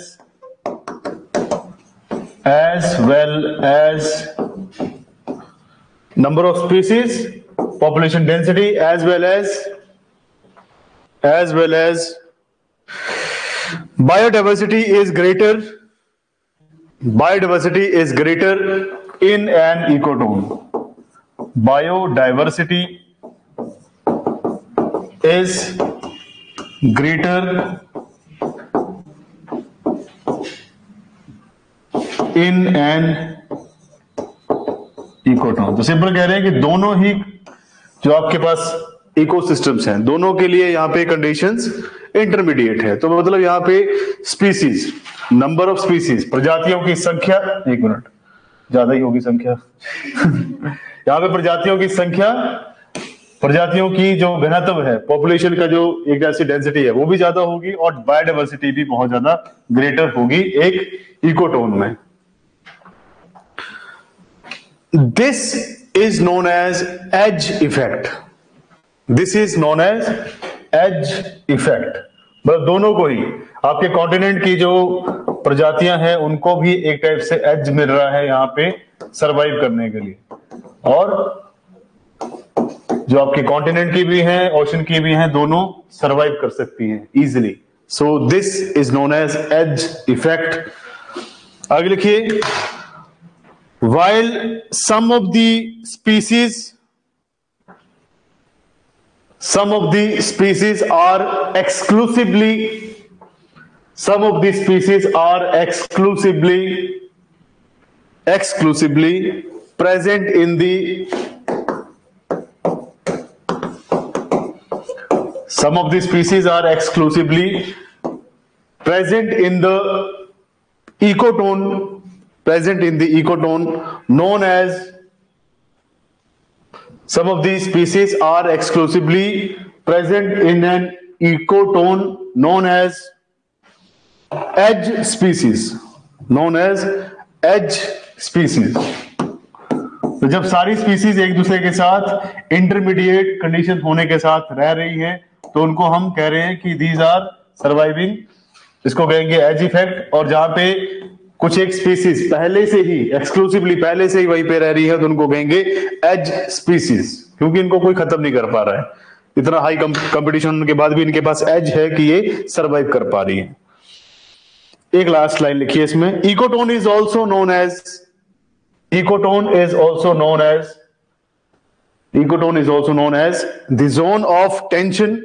number of species, population density as well as biodiversity is greater in an ecotone. Biodiversity is greater in an ecotone. तो सिंपल कह रहे हैं कि दोनों ही जो आपके पास इकोसिस्टम्स हैं दोनों के लिए यहाँ पे कंडीशंस इंटरमीडिएट है। तो मतलब यहाँ पे स्पीसीज, नंबर ऑफ स्पीसीज, प्रजातियों की संख्या, एक मिनट ज्यादा ही होगी संख्या यहाँ पे प्रजातियों की संख्या, प्रजातियों की जो घनत्व है, पॉपुलेशन का जो एक ऐसी डेंसिटी है वो भी ज्यादा होगी और बायोडाइवर्सिटी भी बहुत ज्यादा ग्रेटर होगी एक इकोटोन में। This is known as edge effect. मतलब दोनों को ही, आपके कॉन्टिनेंट की जो प्रजातियां हैं उनको भी एक टाइप से एज मिल रहा है यहाँ पे सरवाइव करने के लिए, और जो आपके कॉन्टिनेंट की भी हैं, ओशन की भी हैं, दोनों सरवाइव कर सकती हैं easily. So this is known as edge effect. आगे लिखिए, while some of the species are exclusively present in the ecotone known as, some of these species are exclusively present in an ecotone known as edge species, तो जब सारी स्पीसीज एक दूसरे के साथ इंटरमीडिएट कंडीशन होने के साथ रह रही हैं तो उनको हम कह रहे हैं कि दीज आर सर्वाइविंग, इसको कहेंगे एज इफेक्ट। और जहां पे कुछ एक स्पीसीज पहले से ही एक्सक्लूसिवली वहीं पे रह रही है तो उनको कहेंगे एज स्पीसीज, क्योंकि इनको कोई खत्म नहीं कर पा रहा है, इतना हाई कंपटीशन के बाद भी इनके पास एज है कि ये सरवाइव कर पा रही है। एक लास्ट लाइन लिखिए इसमें, ecotone is also known as the zone of tension.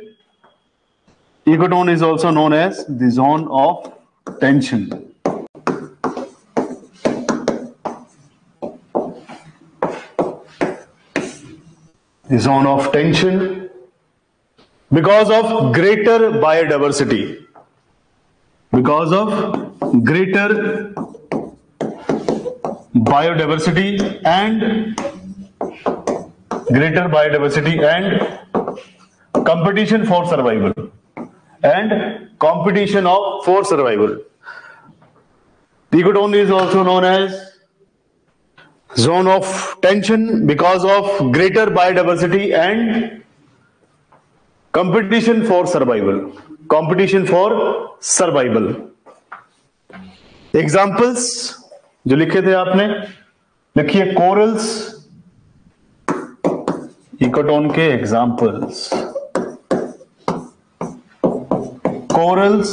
Ecotone is also known as the zone of tension. The zone of tension because of greater biodiversity, and competition for survival The ecotone is also known as zone of tension because of greater biodiversity and competition for survival, competition for survival. Examples जो लिखे थे आपने, लिखिए कोरल्स, इकोटोन के एग्जाम्पल्स, कोरल्स,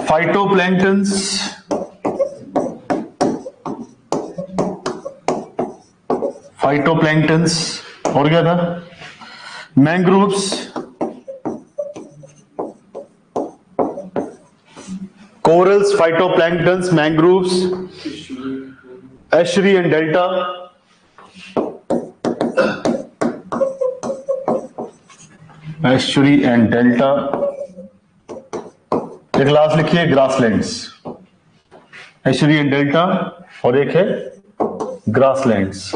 फाइटोप्लैंक्टन्स, फाइटोप्लैंक्टन्स और क्या था, mangroves, corals, phytoplanktons, mangroves, estuary and delta, estuary and delta. एक लास्ट लिखिए ग्रासलैंड्स, एस्चुरी एंड डेल्टा, और एक है ग्रासलैंड्स।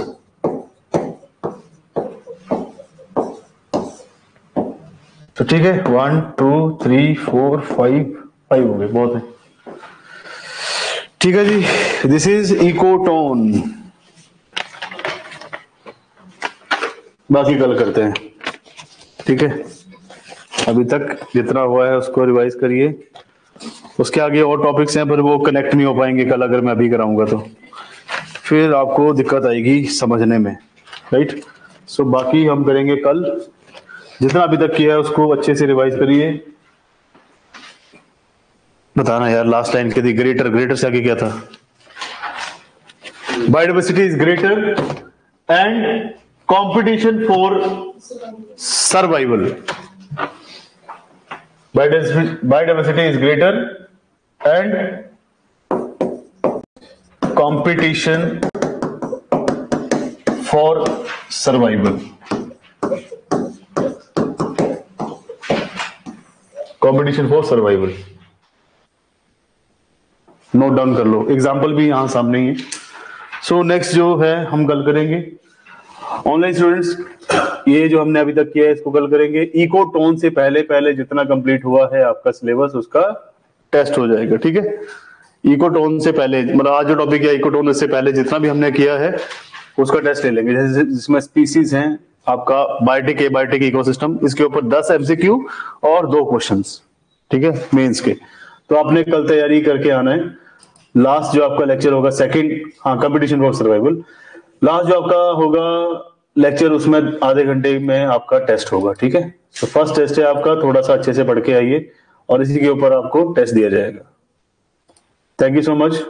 तो ठीक है, 1 2 3 4 5 हो गए, बहुत है। ठीक है जी, दिस इज इकोटोन। बाकी कल करते हैं, ठीक है। अभी तक जितना हुआ है उसको रिवाइज करिए, उसके आगे और टॉपिक्स हैं पर वो कनेक्ट नहीं हो पाएंगे कल अगर मैं अभी कराऊंगा तो फिर आपको दिक्कत आएगी समझने में, राइट। सो बाकी हम करेंगे कल, जितना अभी तक किया है उसको अच्छे से रिवाइज करिए। बताना यार, लास्ट लाइन के थी ग्रेटर, ग्रेटर से आगे क्या था, biodiversity is greater and competition for survival. Biodiversity is greater and competition for survival. Competition for survival note down कर लो, एग्जाम्पल भी यहां सामने ही है। सो नेक्स्ट जो है हम कल करेंगे ऑनलाइन स्टूडेंट्स, ये जो हमने अभी तक किया है इसको कल करेंगे। इकोटोन से पहले पहले जितना कंप्लीट हुआ है आपका सिलेबस उसका टेस्ट हो जाएगा, ठीक है। इकोटोन से पहले मतलब आज जो टॉपिक है इकोटोन, इससे पहले जितना भी हमने किया है उसका टेस्ट ले लेंगे। जैसे जिसमें स्पीसीज हैं आपका बायोटिक, एबायोटिक, इकोसिस्टम, इसके ऊपर 10 MCQ और 2 क्वेश्चंस, ठीक है, मेंस के। तो आपने कल तैयारी करके आना है। लास्ट जो आपका लेक्चर होगा सेकंड, हाँ, कंपटीशन फॉर सर्वाइवल, लास्ट जो आपका होगा लेक्चर उसमें आधे घंटे में आपका टेस्ट होगा, ठीक है। तो फर्स्ट टेस्ट है आपका, थोड़ा सा अच्छे से पढ़ के आइए और इसी के ऊपर आपको टेस्ट दिया जाएगा। Thank you so much.